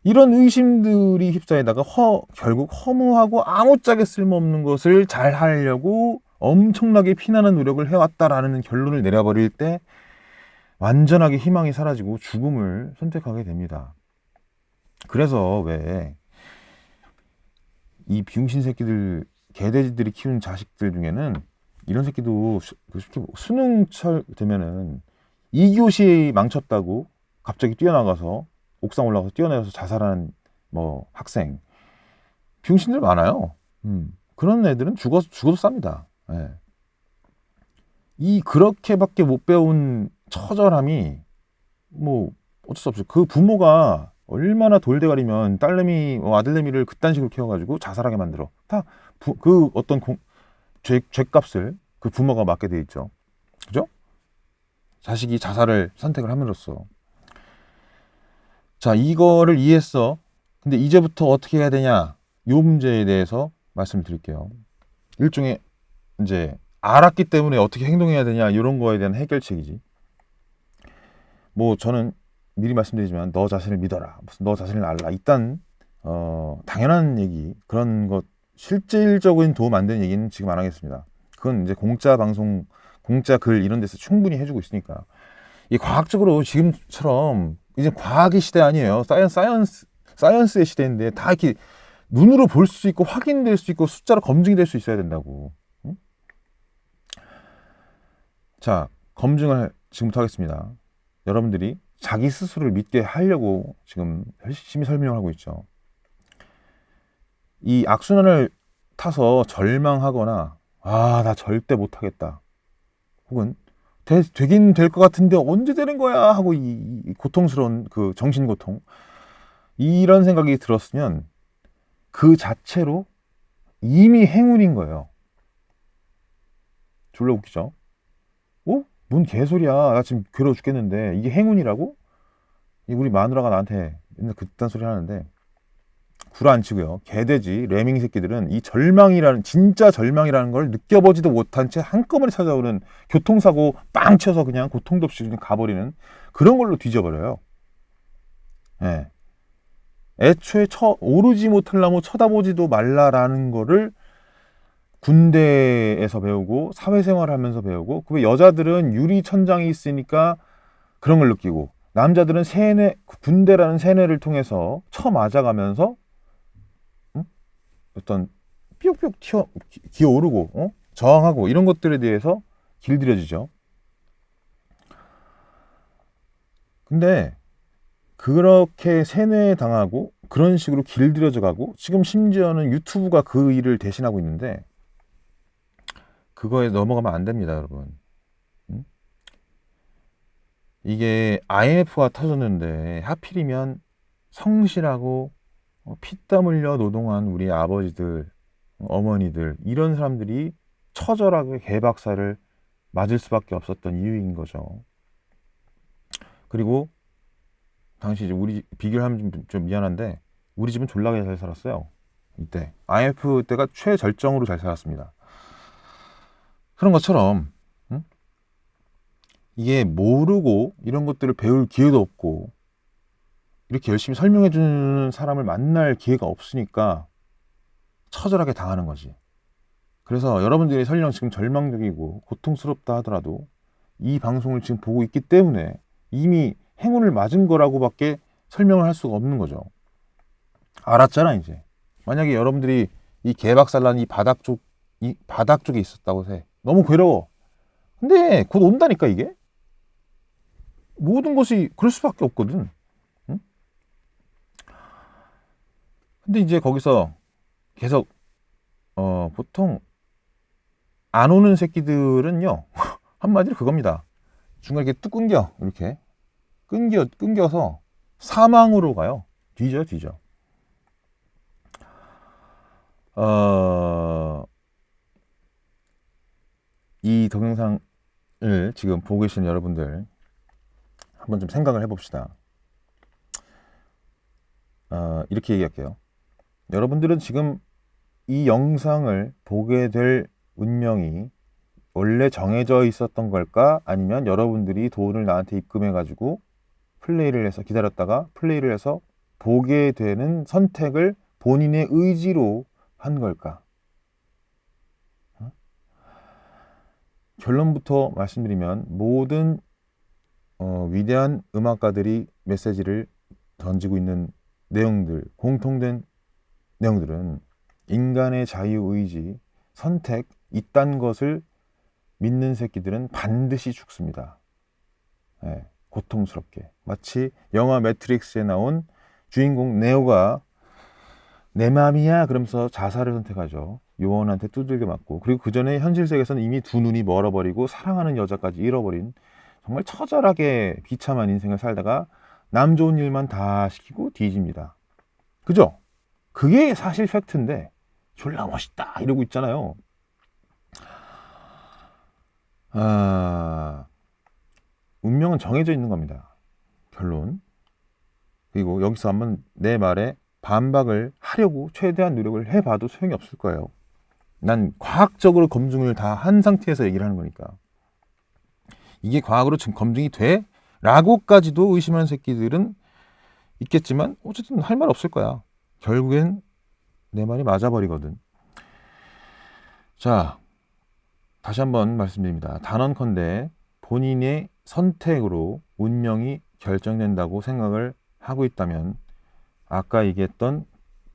이런 의심들이 휩싸이다가 결국 허무하고 아무짝에 쓸모없는 것을 잘 하려고 엄청나게 피나는 노력을 해왔다라는 결론을 내려버릴 때 완전하게 희망이 사라지고 죽음을 선택하게 됩니다. 그래서 왜 이 비용신 새끼들, 개돼지들이 키우는 자식들 중에는 이런 새끼도 수능철 되면은 2교시 망쳤다고 갑자기 뛰어나가서 옥상 올라가서 뛰어내려서 자살하는 뭐 학생 비용신들 많아요. 그런 애들은 죽어도 쌉니다. 예. 이 그렇게밖에 못 배운 처절함이 뭐 어쩔 수 없죠. 그 부모가 얼마나 돌대가리면 딸내미 아들내미를 그딴 식으로 키워가지고 자살하게 만들어. 다 그 어떤 죄값을 그 부모가 맡게 돼 있죠. 그죠? 자식이 자살을 선택을 함으로써. 자, 이거를 이해했어. 근데 이제부터 어떻게 해야 되냐? 요 문제에 대해서 말씀드릴게요. 일종의 이제 알았기 때문에 어떻게 행동해야 되냐 이런 거에 대한 해결책이지. 뭐 저는 미리 말씀드리지만 너 자신을 믿어라. 무슨 너 자신을 알라. 일단 당연한 얘기 그런 것 실질적인 도움 안 되는 얘기는 지금 안 하겠습니다. 그건 이제 공짜 방송, 공짜 글 이런 데서 충분히 해주고 있으니까. 이 과학적으로 지금처럼 이제 과학의 시대 아니에요. 사이언스의 시대인데 다 이렇게 눈으로 볼 수 있고 확인될 수 있고 숫자로 검증이 될 수 있어야 된다고. 응? 자, 검증을 지금부터 하겠습니다. 여러분들이 자기 스스로를 믿게 하려고 지금 열심히 설명을 하고 있죠. 이 악순환을 타서 절망하거나 나 절대 못하겠다. 혹은 되긴 될 것 같은데 언제 되는 거야 하고 이 고통스러운 그 정신고통 이런 생각이 들었으면 그 자체로 이미 행운인 거예요. 졸라 웃기죠? 뭔 개소리야. 나 지금 괴로워 죽겠는데 이게 행운이라고? 우리 마누라가 나한테 맨날 그딴 소리 하는데 구라앉히고요. 개돼지, 레밍 새끼들은 이 절망이라는 진짜 절망이라는 걸 느껴보지도 못한 채 한꺼번에 찾아오는 교통사고 빵 쳐서 그냥 고통도 없이 그냥 가버리는 그런 걸로 뒤져버려요. 예. 애초에 오르지 못할 나무 쳐다보지도 말라라는 거를 군대에서 배우고 사회생활을 하면서 배우고 그 여자들은 유리천장이 있으니까 그런 걸 느끼고 남자들은 군대라는 세뇌를 통해서 쳐맞아가면서 어떤 삐욕삐욕 기어오르고 저항하고 이런 것들에 대해서 길들여지죠. 근데 그렇게 세뇌당하고 그런 식으로 길들여져 가고 지금 심지어는 유튜브가 그 일을 대신하고 있는데 그거에 넘어가면 안 됩니다, 여러분. 이게 IMF가 터졌는데 하필이면 성실하고 피땀 흘려 노동한 우리 아버지들, 어머니들 이런 사람들이 처절하게 개박살을 맞을 수밖에 없었던 이유인 거죠. 그리고 당시 이제 우리 비교를 하면 좀 미안한데 우리 집은 졸라게 잘 살았어요. 이때 IMF 때가 최절정으로 잘 살았습니다. 그런 것처럼 이게 모르고 이런 것들을 배울 기회도 없고 이렇게 열심히 설명해 주는 사람을 만날 기회가 없으니까 처절하게 당하는 거지. 그래서 여러분들이 설령 지금 절망적이고 고통스럽다 하더라도 이 방송을 지금 보고 있기 때문에 이미 행운을 맞은 거라고밖에 설명을 할 수가 없는 거죠. 알았잖아 이제. 만약에 여러분들이 이 개박살난 이 바닥 쪽에 있었다고 해. 너무 괴로워. 근데 곧 온다니까 이게. 모든 것이 그럴 수밖에 없거든. 응? 근데 이제 거기서 계속 보통 안 오는 새끼들은요 한마디로 그겁니다. 중간에 이렇게 뚝 이렇게 끊겨서 사망으로 가요. 뒤져. 이 동영상을 지금 보고 계시는 여러분들 한번 좀 생각을 해봅시다. 이렇게 얘기할게요. 여러분들은 지금 이 영상을 보게 될 운명이 원래 정해져 있었던 걸까? 아니면 여러분들이 돈을 나한테 입금해 가지고 플레이를 해서 기다렸다가 플레이를 해서 보게 되는 선택을 본인의 의지로 한 걸까? 결론부터 말씀드리면 모든 위대한 음악가들이 메시지를 던지고 있는 내용들, 공통된 내용들은 인간의 자유의지, 선택, 이딴 것을 믿는 새끼들은 반드시 죽습니다. 네, 고통스럽게. 마치 영화 매트릭스에 나온 주인공 네오가 내 맘이야 그러면서 자살을 선택하죠. 요원한테 두들겨 맞고. 그리고 그 전에 현실 세계에서는 이미 두 눈이 멀어버리고 사랑하는 여자까지 잃어버린 정말 처절하게 비참한 인생을 살다가 남 좋은 일만 다 시키고 뒤집니다. 그죠? 그게 사실 팩트인데 졸라 멋있다 이러고 있잖아요. 운명은 정해져 있는 겁니다. 결론. 그리고 여기서 한번 내 말에 반박을 하려고 최대한 노력을 해봐도 소용이 없을 거예요. 난 과학적으로 검증을 다 한 상태에서 얘기를 하는 거니까. 이게 과학으로 지금 검증이 돼? 라고까지도 의심하는 새끼들은 있겠지만 어쨌든 할 말 없을 거야. 결국엔 내 말이 맞아버리거든. 자, 다시 한번 말씀드립니다. 단언컨대 본인의 선택으로 운명이 결정된다고 생각을 하고 있다면 아까 얘기했던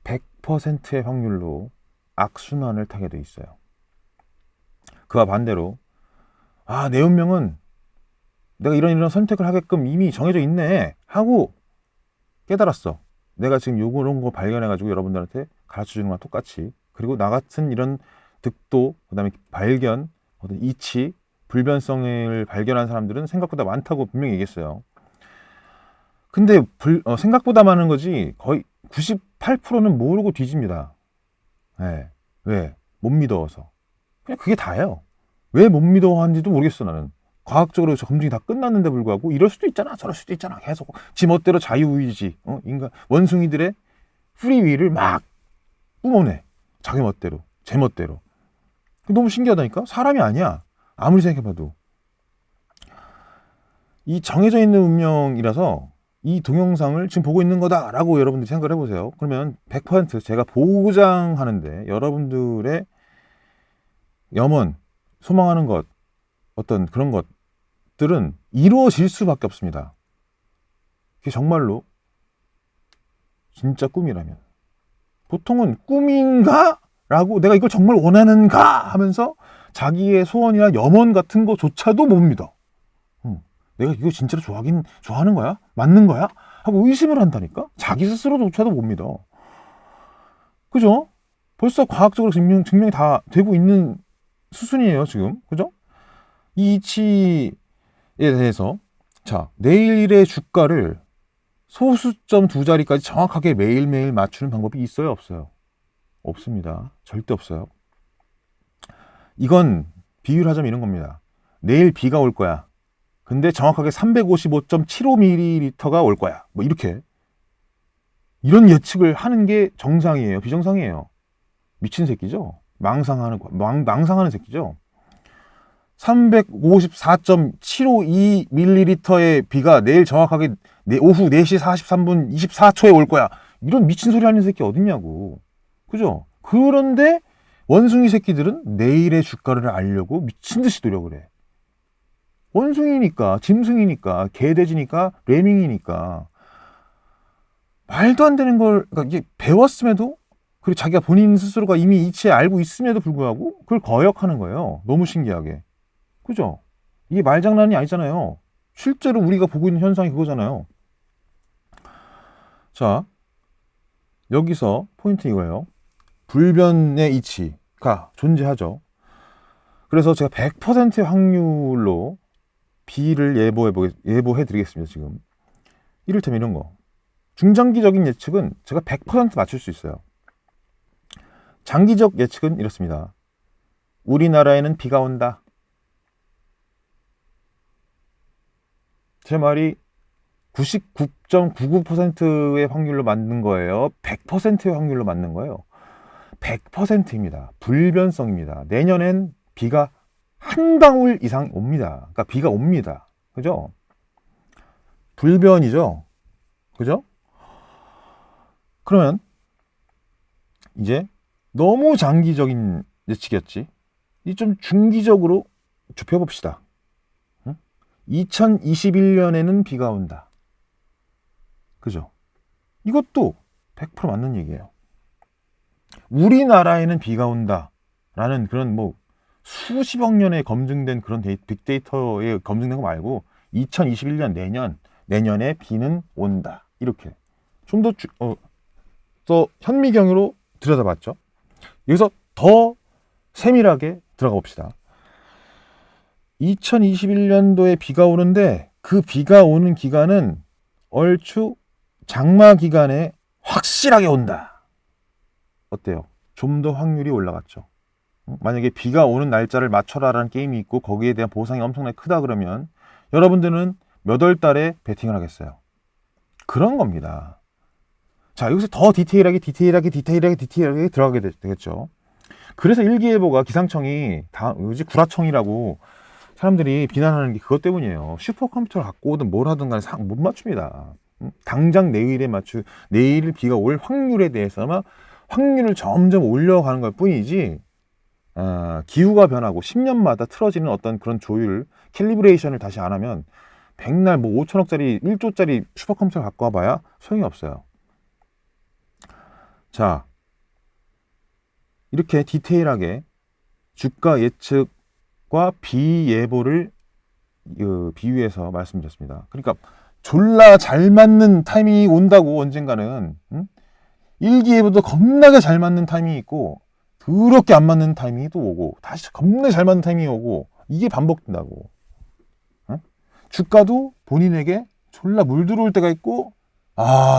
100%의 확률로 악순환을 타게 돼 있어요. 그와 반대로 내 운명은 내가 이런 선택을 하게끔 이미 정해져 있네 하고 깨달았어. 내가 지금 요런 거 발견해가지고 여러분들한테 가르쳐주는 거랑 똑같이. 그리고 나 같은 이런 득도, 그 다음에 발견, 어떤 이치, 불변성을 발견한 사람들은 생각보다 많다고 분명히 얘기했어요. 근데 생각보다 많은 거지 거의 98%는 모르고 뒤집니다. 네. 왜? 못 믿어서. 그냥 그게 다예요. 왜 못 믿어 하는지도 모르겠어 나는. 과학적으로 검증이 다 끝났는데 불구하고 이럴 수도 있잖아 저럴 수도 있잖아 계속 지 멋대로 자유의지 인간 원숭이들의 프리위를 막 뿜어내. 자기 멋대로 제 멋대로. 너무 신기하다니까. 사람이 아니야 아무리 생각해봐도. 이 정해져 있는 운명이라서 이 동영상을 지금 보고 있는 거다라고 여러분들이 생각을 해보세요. 그러면 100% 제가 보장하는데 여러분들의 염원, 소망하는 것, 어떤 그런 것들은 이루어질 수밖에 없습니다. 그게 정말로 진짜 꿈이라면. 보통은 꿈인가? 라고 내가 이걸 정말 원하는가? 하면서 자기의 소원이나 염원 같은 거조차도 못 믿어. 내가 이거 진짜로 좋아하는 거야? 맞는 거야? 하고 의심을 한다니까? 자기 스스로조차도 못 믿어. 그죠? 벌써 과학적으로 증명이 다 되고 있는 수순이에요, 지금. 그죠? 이 이치에 대해서. 자, 내일의 주가를 소수점 두 자리까지 정확하게 매일매일 맞추는 방법이 있어요, 없어요? 없습니다. 절대 없어요. 이건 비유를 하자면 이런 겁니다. 내일 비가 올 거야. 근데 정확하게 355.75ml가 올 거야. 뭐 이렇게. 이런 예측을 하는 게 정상이에요? 비정상이에요? 미친 새끼죠? 망상하는 새끼죠? 354.752ml의 비가 내일 정확하게 오후 4시 43분 24초에 올 거야. 이런 미친 소리 하는 새끼 어딨냐고. 그죠? 그런데 원숭이 새끼들은 내일의 주가를 알려고 미친 듯이 노력을 해. 원숭이니까, 짐승이니까, 개돼지니까, 레밍이니까. 말도 안 되는 걸, 그러니까 이게 배웠음에도, 그리고 자기가 본인 스스로가 이미 이치에 알고 있음에도 불구하고 그걸 거역하는 거예요. 너무 신기하게. 그죠? 이게 말장난이 아니잖아요. 실제로 우리가 보고 있는 현상이 그거잖아요. 자, 여기서 포인트 이거예요. 불변의 이치가 존재하죠. 그래서 제가 100%의 확률로 B를 예보해 드리겠습니다. 지금 이를테면 이런 거, 중장기적인 예측은 제가 100% 맞출 수 있어요. 장기적 예측은 이렇습니다. 우리나라에는 비가 온다. 제 말이 99.99%의 확률로 맞는 거예요? 100%의 확률로 맞는 거예요? 100%입니다. 불변성입니다. 내년엔 비가 한 방울 이상 옵니다. 그러니까 비가 옵니다. 그죠? 불변이죠? 그죠? 그러면 이제 너무 장기적인 예측이었지. 이 좀 중기적으로 좁혀봅시다. 2021년에는 비가 온다. 그죠? 이것도 100% 맞는 얘기예요. 우리나라에는 비가 온다 라는 그런 뭐 수십억 년에 검증된 그런 빅데이터에 검증된 거 말고 2021년 내년에 비는 온다. 이렇게 좀 더 현미경으로 들여다봤죠. 여기서 더 세밀하게 들어가 봅시다. 2021년도에 비가 오는데 그 비가 오는 기간은 얼추 장마 기간에 확실하게 온다. 어때요? 좀 더 확률이 올라갔죠. 만약에 비가 오는 날짜를 맞춰라라는 게임이 있고 거기에 대한 보상이 엄청나게 크다 그러면 여러분들은 몇 월 달에 베팅을 하겠어요? 그런 겁니다. 자, 여기서 더 디테일하게 들어가게 되겠죠. 그래서 일기예보가 기상청이 뭐지 구라청이라고 사람들이 비난하는 게 그것 때문이에요. 슈퍼컴퓨터를 갖고 오든 뭘 하든 간에 못 맞춥니다. 당장 내일 비가 올 확률에 대해서만 확률을 점점 올려가는 것 뿐이지, 기후가 변하고 10년마다 틀어지는 어떤 그런 조율, 캘리브레이션을 다시 안 하면 백날 뭐 5천억짜리, 1조짜리 슈퍼컴퓨터를 갖고 와봐야 소용이 없어요. 자, 이렇게 디테일하게 주가 예측과 비예보를 비유해서 말씀드렸습니다. 그러니까 졸라 잘 맞는 타이밍이 온다고 언젠가는, 일기예보도 겁나게 잘 맞는 타이밍이 있고 더럽게 안 맞는 타이밍이 또 오고 다시 겁나게 잘 맞는 타이밍이 오고 이게 반복된다고. 주가도 본인에게 졸라 물 들어올 때가 있고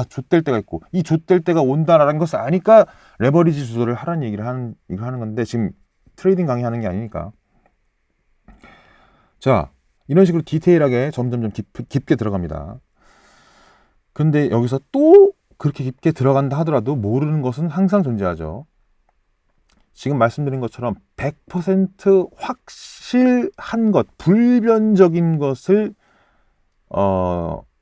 좆될 때가 있고, 이 좆될 때가 온다라는 것을 아니까 레버리지 조절을 하라는 얘기를 하는 건데, 지금 트레이딩 강의하는 게 아니니까. 자, 이런 식으로 디테일하게 점점 깊게 들어갑니다. 근데 여기서 또 그렇게 깊게 들어간다 하더라도 모르는 것은 항상 존재하죠. 지금 말씀드린 것처럼 100% 확실한 것, 불변적인 것을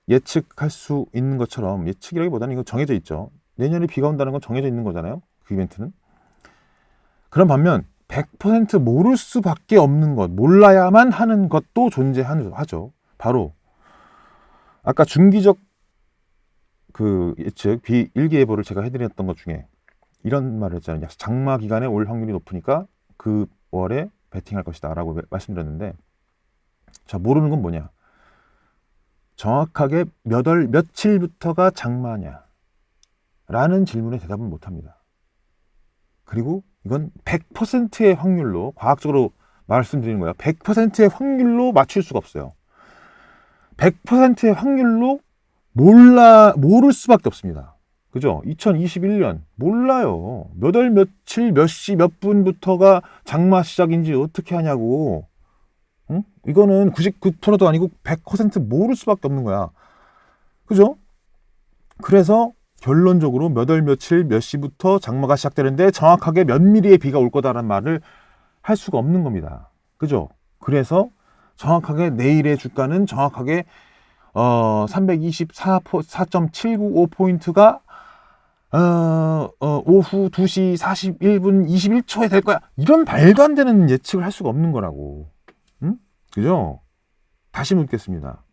예측할 수 있는 것처럼, 예측이라기보다는 이거 정해져 있죠. 내년에 비가 온다는 건 정해져 있는 거잖아요. 그 이벤트는. 그런 반면 100% 모를 수밖에 없는 것, 몰라야만 하는 것도 존재하죠. 바로 아까 중기적 그 예측, 일기예보를 제가 해드렸던 것 중에 이런 말을 했잖아요. 장마 기간에 올 확률이 높으니까 그 월에 베팅할 것이다 라고 말씀드렸는데, 자, 모르는 건 뭐냐? 정확하게 몇 월 며칠부터가 장마냐 라는 질문에 대답을 못합니다. 그리고 이건 100%의 확률로, 과학적으로 말씀드리는 거예요. 100%의 확률로 맞출 수가 없어요. 100%의 확률로 모를 수밖에 없습니다. 그죠? 2021년 몰라요. 몇 월 며칠 몇 시 몇 분부터가 장마 시작인지 어떻게 하냐고. 응? 이거는 99%도 아니고 100% 모를 수밖에 없는 거야. 그죠? 그래서 결론적으로 몇 월 며칠 몇 시부터 장마가 시작되는데 정확하게 몇 미리의 비가 올 거다라는 말을 할 수가 없는 겁니다. 그죠? 그래서 정확하게 내일의 주가는 정확하게 324.795포인트가 오후 2시 41분 21초에 될 거야. 이런 말도 안 되는 예측을 할 수가 없는 거라고. 그죠? 다시 묻겠습니다.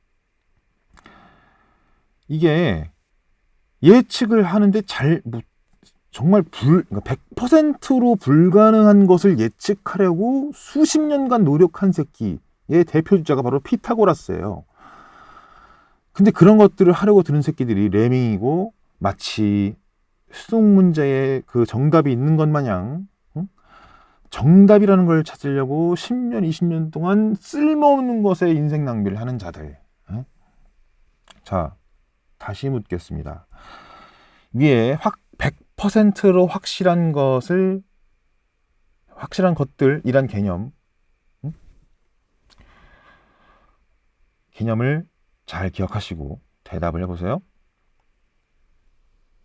이게 예측을 하는데 정말 100%로 불가능한 것을 예측하려고 수십 년간 노력한 새끼의 대표 주자가 바로 피타고라스예요. 근데 그런 것들을 하려고 드는 새끼들이 레밍이고 마치 수능 문제에 그 정답이 있는 것 마냥 정답이라는 걸 찾으려고 10년, 20년 동안 쓸모없는 것에 인생 낭비를 하는 자들. 자, 다시 묻겠습니다. 위에 100%로 확실한 것들이란 개념을 잘 기억하시고 대답을 해보세요.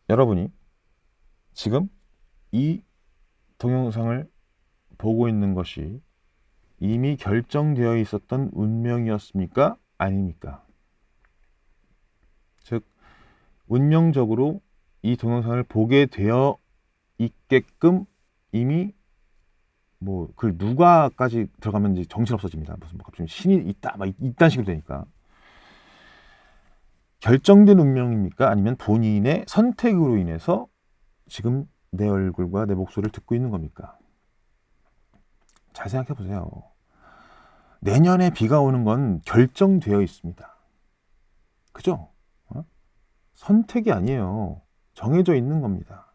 여러분이 지금 이 동영상을 보고 있는 것이 이미 결정되어 있었던 운명이었습니까? 아닙니까? 즉, 운명적으로 이 동영상을 보게 되어 있게끔 이미 그 누가까지 들어가면 이제 정신없어집니다. 무슨 갑자기 신이 있다, 이딴 식으로 되니까. 결정된 운명입니까? 아니면 본인의 선택으로 인해서 지금 내 얼굴과 내 목소리를 듣고 있는 겁니까? 잘 생각해 보세요. 내년에 비가 오는 건 결정되어 있습니다. 그죠? 선택이 아니에요. 정해져 있는 겁니다.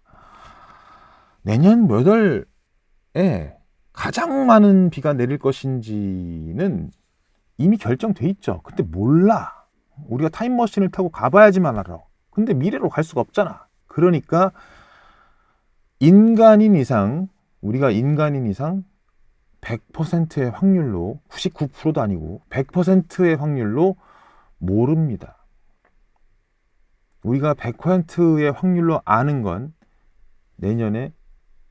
내년 몇 월에 가장 많은 비가 내릴 것인지는 이미 결정돼 있죠. 근데 몰라. 우리가 타임머신을 타고 가봐야지만 알아. 근데 미래로 갈 수가 없잖아. 그러니까 우리가 인간인 이상 100%의 확률로, 99%도 아니고 100%의 확률로 모릅니다. 우리가 100%의 확률로 아는 건 내년에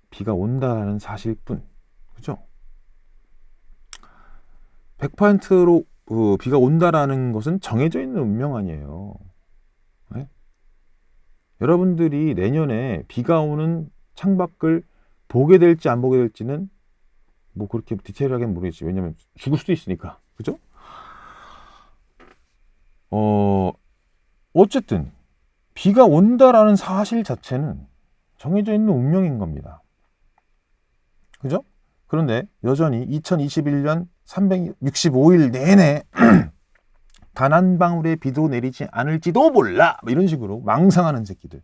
비가 온다는 사실뿐. 그죠? 100%로 비가 온다라는 것은 정해져 있는 운명 아니에요. 네? 여러분들이 내년에 비가 오는 창밖을 보게 될지 안 보게 될지는 그렇게 디테일하게는 모르겠지. 왜냐면 죽을 수도 있으니까. 그죠? 어쨌든 비가 온다라는 사실 자체는 정해져 있는 운명인 겁니다. 그죠? 그런데 여전히 2021년 365일 내내 단 한 방울의 비도 내리지 않을지도 몰라, 이런 식으로 망상하는 새끼들.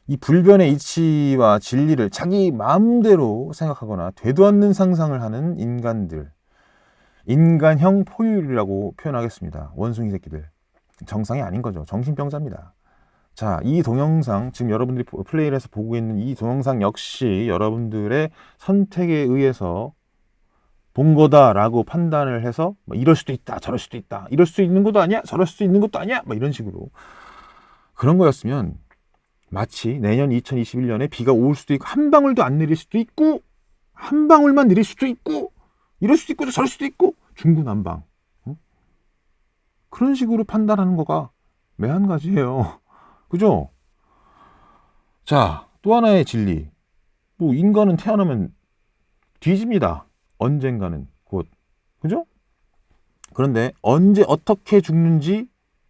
이 불변의 이치와 진리를 자기 마음대로 생각하거나 되도 않는 상상을 하는 인간들, 인간형 포유류라고 표현하겠습니다. 원숭이 새끼들. 정상이 아닌 거죠. 정신병자입니다. 자, 이 동영상, 지금 여러분들이 플레이를 해서 보고 있는 이 동영상 역시 여러분들의 선택에 의해서 본 거다라고 판단을 해서 이럴 수도 있다, 저럴 수도 있다, 이럴 수 있는 것도 아니야, 저럴 수 있는 것도 아니야, 이런 식으로 그런 거였으면 마치 내년 2021년에 비가 올 수도 있고 한 방울도 안 내릴 수도 있고 한 방울만 내릴 수도 있고 이럴 수도 있고 저럴 수도 있고 중구난방, 그런 식으로 판단하는 거가 매한가지예요. 그죠? 자, 또 하나의 진리. 인간은 태어나면 뒤집니다. 언젠가는 곧. 그죠? 그런데 언제 어떻게 죽는지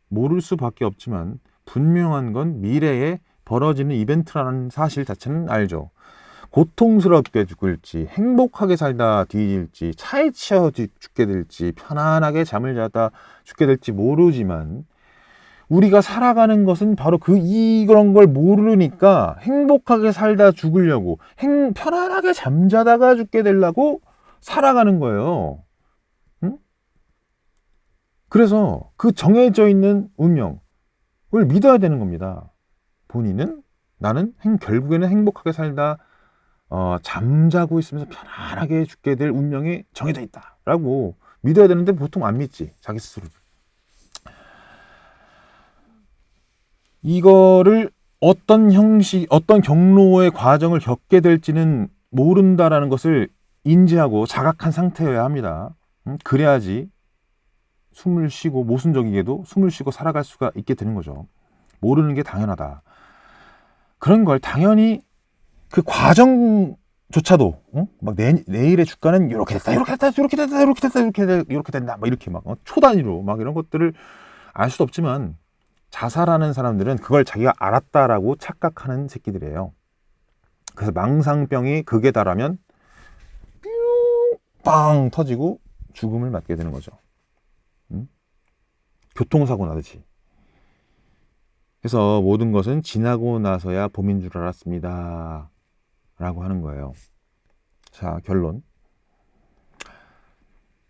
모를 수밖에 없지만 분명한 건 미래에 벌어지는 이벤트라는 사실 자체는 알죠. 고통스럽게 죽을지, 행복하게 살다 뒤질지, 차에 치여 죽게 될지, 편안하게 잠을 자다 죽게 될지 모르지만 우리가 살아가는 것은 바로 그런 걸 모르니까 행복하게 살다 죽으려고, 편안하게 잠자다가 죽게 되려고 살아가는 거예요. 응? 그래서 그 정해져 있는 운명을 믿어야 되는 겁니다. 본인은 나는 결국에는 행복하게 살다 잠자고 있으면서 편안하게 죽게 될 운명이 정해져 있다라고 믿어야 되는데 보통 안 믿지, 자기 스스로. 이거를 어떤 경로의 과정을 겪게 될지는 모른다라는 것을 인지하고 자각한 상태여야 합니다. 그래야지 숨을 쉬고, 모순적이게도 숨을 쉬고 살아갈 수가 있게 되는 거죠. 모르는 게 당연하다. 그런 걸 당연히 그 과정조차도 내일의 주가는 이렇게 됐다, 이렇게 됐다, 이렇게 됐다, 이렇게 됐다, 이렇게 된다, 이렇게 초단위로 이런 것들을 알 수도 없지만 자살하는 사람들은 그걸 자기가 알았다라고 착각하는 새끼들이에요. 그래서 망상병이 극에 달하면 빵 터지고 죽음을 맞게 되는 거죠. 교통사고 나듯이. 그래서 모든 것은 지나고 나서야 봄인 줄 알았습니다. 라고 하는 거예요. 자, 결론.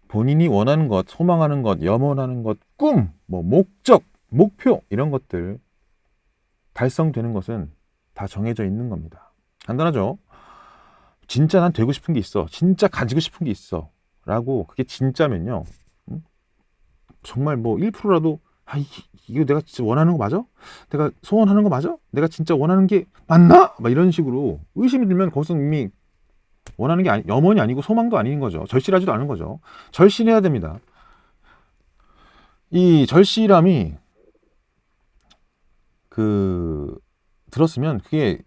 본인이 원하는 것, 소망하는 것, 염원하는 것, 꿈, 뭐 목적, 목표 이런 것들 달성되는 것은 다 정해져 있는 겁니다. 간단하죠? 진짜 난 되고 싶은 게 있어. 진짜 가지고 싶은 게 있어. 라고 그게 진짜면요. 정말 뭐 1%라도 이거 내가 진짜 원하는 거 맞아? 내가 소원하는 거 맞아? 내가 진짜 원하는 게 맞나? 막 이런 식으로 의심이 들면 거기서 이미 원하는 게 염원이 아니고 소망도 아닌 거죠. 절실하지도 않은 거죠. 절실해야 됩니다. 이 절실함이 들었으면 그게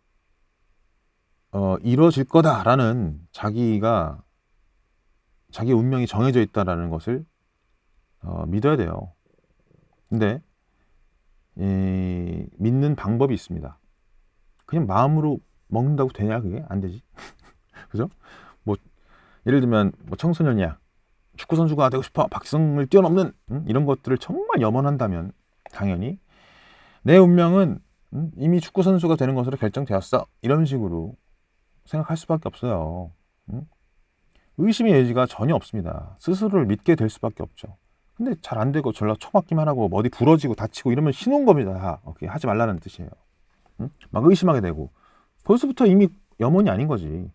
이루어질 거다라는 자기의 운명이 정해져 있다라는 것을 믿어야 돼요. 근데 믿는 방법이 있습니다. 그냥 마음으로 먹는다고 되냐? 그게 안 되지. 그죠? 뭐 예를 들면 뭐 청소년이야, 축구 선수가 되고 싶어, 박지성을 뛰어넘는 이런 것들을 정말 염원한다면 당연히 내 운명은 이미 축구 선수가 되는 것으로 결정되었어, 이런 식으로 생각할 수밖에 없어요. 의심의 여지가 전혀 없습니다. 스스로를 믿게 될 수밖에 없죠. 근데 잘 안 되고 전라 처맞기만 하고 어디 부러지고 다치고 이러면 신호인 겁니다. 하지 말라는 뜻이에요. 막 의심하게 되고 벌써부터 이미 염원이 아닌 거지.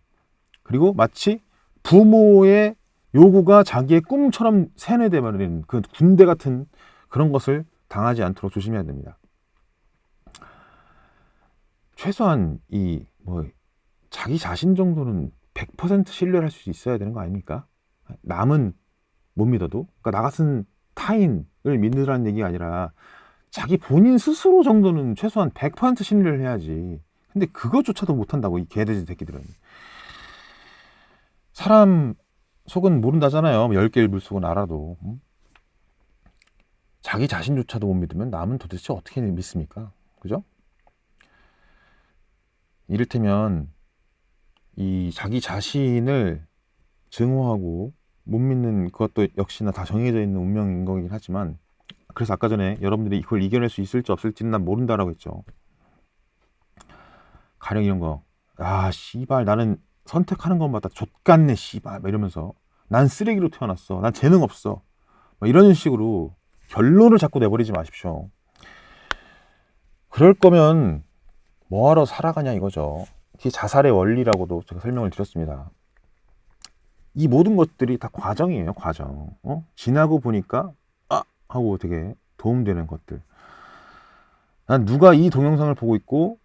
그리고 마치 부모의 요구가 자기의 꿈처럼 세뇌되어버리는 그 군대 같은 그런 것을 당하지 않도록 조심해야 됩니다. 최소한 자기 자신 정도는 100% 신뢰할 수 있어야 되는 거 아닙니까? 남은 못 믿어도, 그러니까 나 같은 타인을 믿으라는 얘기가 아니라 자기 본인 스스로 정도는 최소한 100% 신뢰를 해야지. 근데 그것조차도 못한다고, 이 개돼지 새끼들은. 사람 속은 모른다잖아요. 10개의 물속은 알아도. 자기 자신조차도 못 믿으면 남은 도대체 어떻게 믿습니까? 그죠? 이를테면 이 자기 자신을 증오하고 못 믿는 그것도 역시나 다 정해져 있는 운명인 거긴 하지만, 그래서 아까 전에 여러분들이 이걸 이겨낼 수 있을지 없을지는 난 모른다라고 했죠. 가령 이런 거, 씨발 나는 선택하는 것마다 족같네 씨발 막 이러면서 난 쓰레기로 태어났어, 난 재능 없어, 이런 식으로 결론을 자꾸 내버리지 마십시오. 그럴 거면 뭐하러 살아가냐 이거죠. 이게 자살의 원리라고도 제가 설명을 드렸습니다. 이 모든 것들이 다 과정이에요. 과정. 지나고 보니까 하고 되게 도움되는 것들. 난 누가 이 동영상을 보고 있고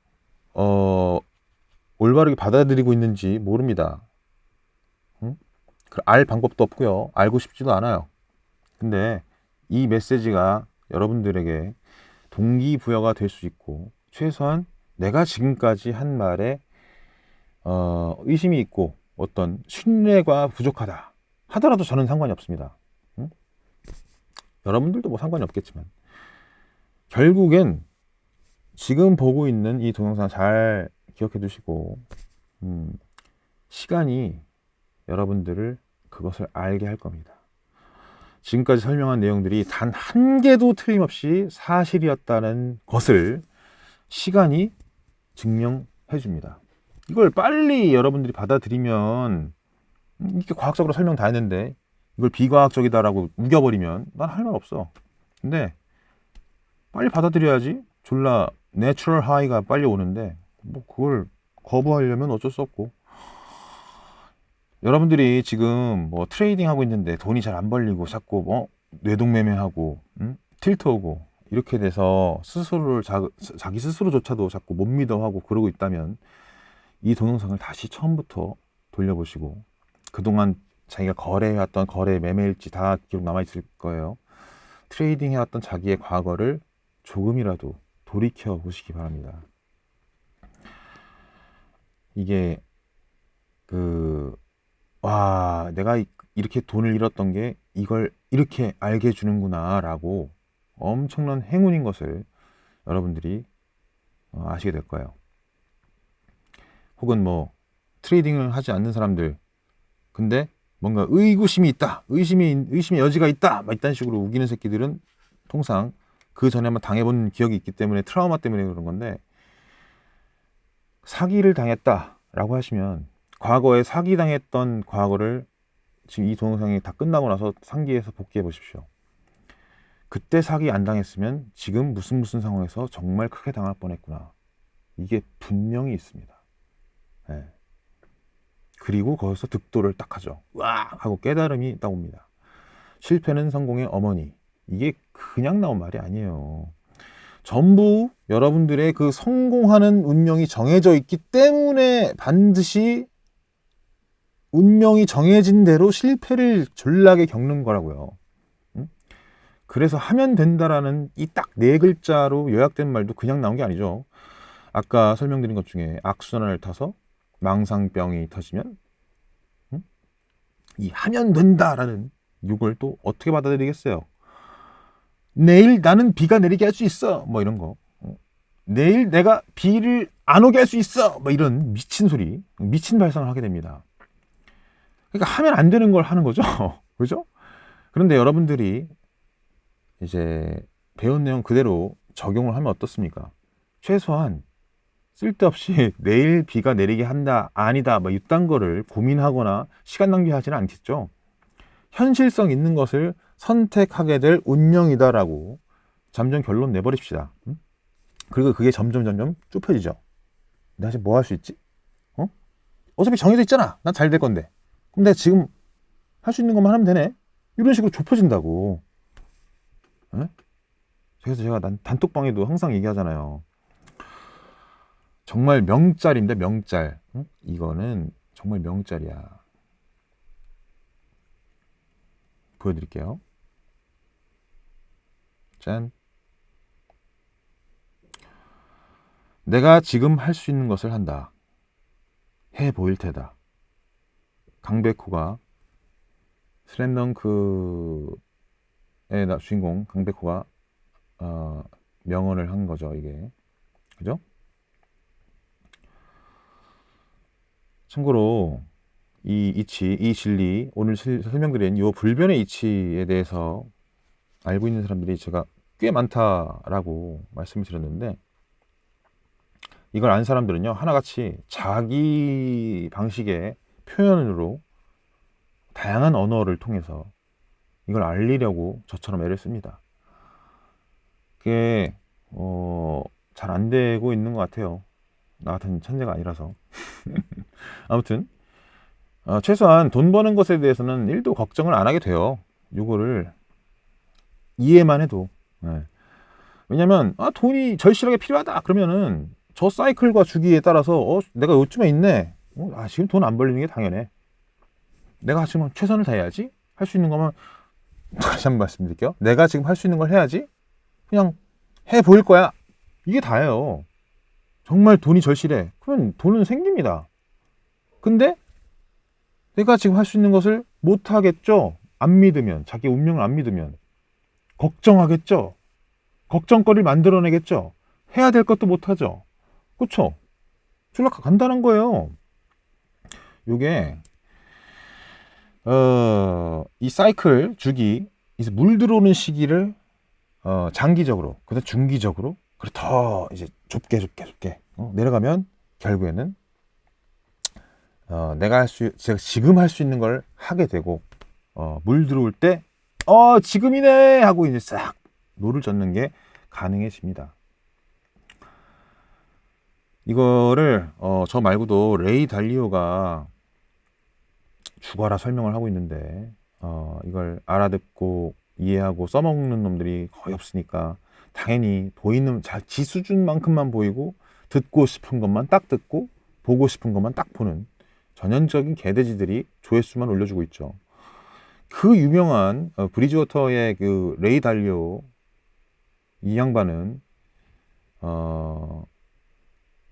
올바르게 받아들이고 있는지 모릅니다. 알 방법도 없고요. 알고 싶지도 않아요. 근데 이 메시지가 여러분들에게 동기부여가 될 수 있고, 최소한 내가 지금까지 한 말에 의심이 있고 어떤 신뢰가 부족하다 하더라도 저는 상관이 없습니다. 여러분들도 뭐 상관이 없겠지만 결국엔 지금 보고 있는 이 동영상 잘 기억해 두시고, 시간이 여러분들을 그것을 알게 할 겁니다. 지금까지 설명한 내용들이 단 한 개도 틀림없이 사실이었다는 것을 시간이 증명해 줍니다. 이걸 빨리 여러분들이 받아들이면, 이렇게 과학적으로 설명 다 했는데 이걸 비과학적이다라고 우겨버리면 난 할 말 없어. 근데 빨리 받아들여야지. 졸라 내추럴 하이가 빨리 오는데 뭐 그걸 거부하려면 어쩔 수 없고, 여러분들이 지금 뭐 트레이딩 하고 있는데 돈이 잘 안 벌리고 자꾸 뇌동매매하고 틸트 오고 이렇게 돼서 스스로를 자기 스스로조차도 자꾸 못 믿어하고 그러고 있다면, 이 동영상을 다시 처음부터 돌려보시고 그동안 자기가 거래해왔던 거래 매매일지 다 기록 남아있을 거예요. 트레이딩 해왔던 자기의 과거를 조금이라도 돌이켜 보시기 바랍니다. 이게 내가 이렇게 돈을 잃었던 게 이걸 이렇게 알게 해주는구나 라고 엄청난 행운인 것을 여러분들이 아시게 될 거예요. 혹은 트레이딩을 하지 않는 사람들, 근데 뭔가 의구심이 있다, 의심의 여지가 있다, 막 이딴 식으로 우기는 새끼들은 통상 그 전에 한번 당해본 기억이 있기 때문에 트라우마 때문에 그런 건데, 사기를 당했다라고 하시면 과거에 사기당했던 과거를 지금 이 동영상이 다 끝나고 나서 상기해서 복귀해 보십시오. 그때 사기 안 당했으면 지금 무슨 상황에서 정말 크게 당할 뻔했구나. 이게 분명히 있습니다. 네. 그리고 거기서 득도를 딱 하죠. 와! 하고 깨달음이 딱 옵니다. 실패는 성공의 어머니. 이게 그냥 나온 말이 아니에요. 전부 여러분들의 그 성공하는 운명이 정해져 있기 때문에 반드시 운명이 정해진 대로 실패를 졸라게 겪는 거라고요. 그래서 하면 된다라는 이 딱 네 글자로 요약된 말도 그냥 나온 게 아니죠. 아까 설명드린 것 중에 악순환을 타서 망상병이 터지면 이 하면 된다라는 이걸 또 어떻게 받아들이겠어요? 내일 나는 비가 내리게 할 수 있어. 뭐 이런 거. 내일 내가 비를 안 오게 할 수 있어. 뭐 이런 미친 소리, 미친 발상을 하게 됩니다. 그러니까 하면 안 되는 걸 하는 거죠. 그죠? 그런데 여러분들이 이제 배운 내용 그대로 적용을 하면 어떻습니까? 최소한 쓸데없이 내일 비가 내리게 한다, 아니다, 뭐 이딴 거를 고민하거나 시간 낭비하지는 않겠죠. 현실성 있는 것을 선택하게 될 운명이다라고 잠정 결론 내버립시다. 그리고 그게 점점 좁혀지죠. 내가 지금 뭐 할 수 있지? 어차피 정해져 있잖아. 난 잘 될 건데. 그럼 내가 지금 할 수 있는 것만 하면 되네. 이런 식으로 좁혀진다고. 네? 그래서 제가 단톡방에도 항상 얘기하잖아요. 정말 명짤입니다. 명짤. 이거는 정말 명짤이야. 보여드릴게요. 짠. 내가 지금 할 수 있는 것을 한다. 해 보일 테다. 강백호가 슬램덩크의 주인공 강백호가 명언을 한 거죠. 이게. 그죠? 참고로 이 이치, 이 진리, 오늘 설명드린 이 불변의 이치에 대해서 알고 있는 사람들이 제가 꽤 많다라고 말씀을 드렸는데, 이걸 안 사람들은요, 하나같이 자기 방식의 표현으로 다양한 언어를 통해서 이걸 알리려고 저처럼 애를 씁니다. 그게 잘 안 되고 있는 것 같아요. 나 같은 천재가 아니라서. 아무튼 최소한 돈 버는 것에 대해서는 1도 걱정을 안 하게 돼요. 요거를 이해만 해도. 네. 왜냐면 돈이 절실하게 필요하다 그러면은 저 사이클과 주기에 따라서 내가 요즘에 있네. 지금 돈 안 벌리는 게 당연해. 내가 지금 최선을 다해야지. 할 수 있는 거면 다시 한번 말씀드릴게요. 내가 지금 할 수 있는 걸 해야지. 그냥 해 보일 거야. 이게 다예요. 정말 돈이 절실해. 그러면 돈은 생깁니다. 근데 내가 지금 할 수 있는 것을 못 하겠죠. 안 믿으면, 자기 운명을 안 믿으면 걱정하겠죠. 걱정거리를 만들어내겠죠. 해야 될 것도 못 하죠. 그렇죠? 졸라 간단한 거예요. 요게 이 사이클 주기, 이제 물 들어오는 시기를 장기적으로, 그다음 중기적으로, 그리고 더 이제 좁게 내려가면 결국에는 제가 지금 할 수 있는 걸 하게 되고, 물 들어올 때 지금이네 하고 이제 싹 노를 젓는 게 가능해집니다. 이거를 저 말고도 레이 달리오가 죽어라 설명을 하고 있는데, 이걸 알아듣고 이해하고 써먹는 놈들이 거의 없으니까 당연히 보이는 지 수준만큼만 보이고 듣고 싶은 것만 딱 듣고 보고 싶은 것만 딱 보는 전형적인 개돼지들이 조회수만 올려주고 있죠. 그 유명한 브리지워터의 그 레이 달리오 이 양반은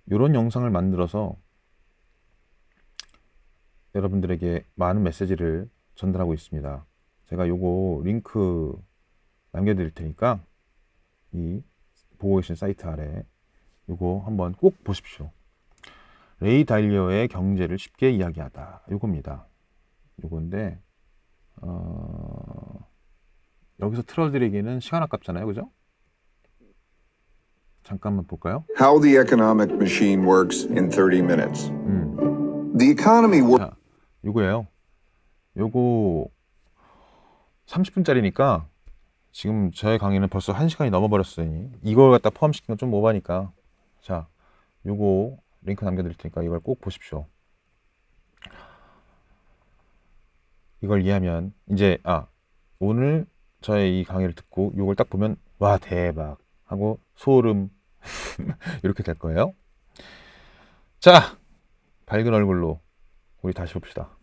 이런 영상을 만들어서 여러분들에게 많은 메시지를 전달하고 있습니다. 제가 요거 링크 남겨드릴 테니까 이 보고 계신 사이트 아래 요거 한번 꼭 보십시오. 레이 달리오의 경제를 쉽게 이야기하다, 요겁니다. 요건데 여기서 틀어드리기는 시간 아깝잖아요, 그죠? 잠깐만 볼까요? How the economic machine works in 30 minutes. The economy works. 자, 요거예요. 요거 30분짜리니까 지금 저의 강의는 벌써 1시간이 넘어버렸으니 이걸 갖다 포함시킨 건 좀 오바니까, 자, 요거 링크 남겨드릴 테니까 이걸 꼭 보십시오. 이걸 이해하면 이제 오늘 저의 이 강의를 듣고 요걸 딱 보면 와 대박 하고 소름 이렇게 될 거예요. 자, 밝은 얼굴로 우리 다시 봅시다.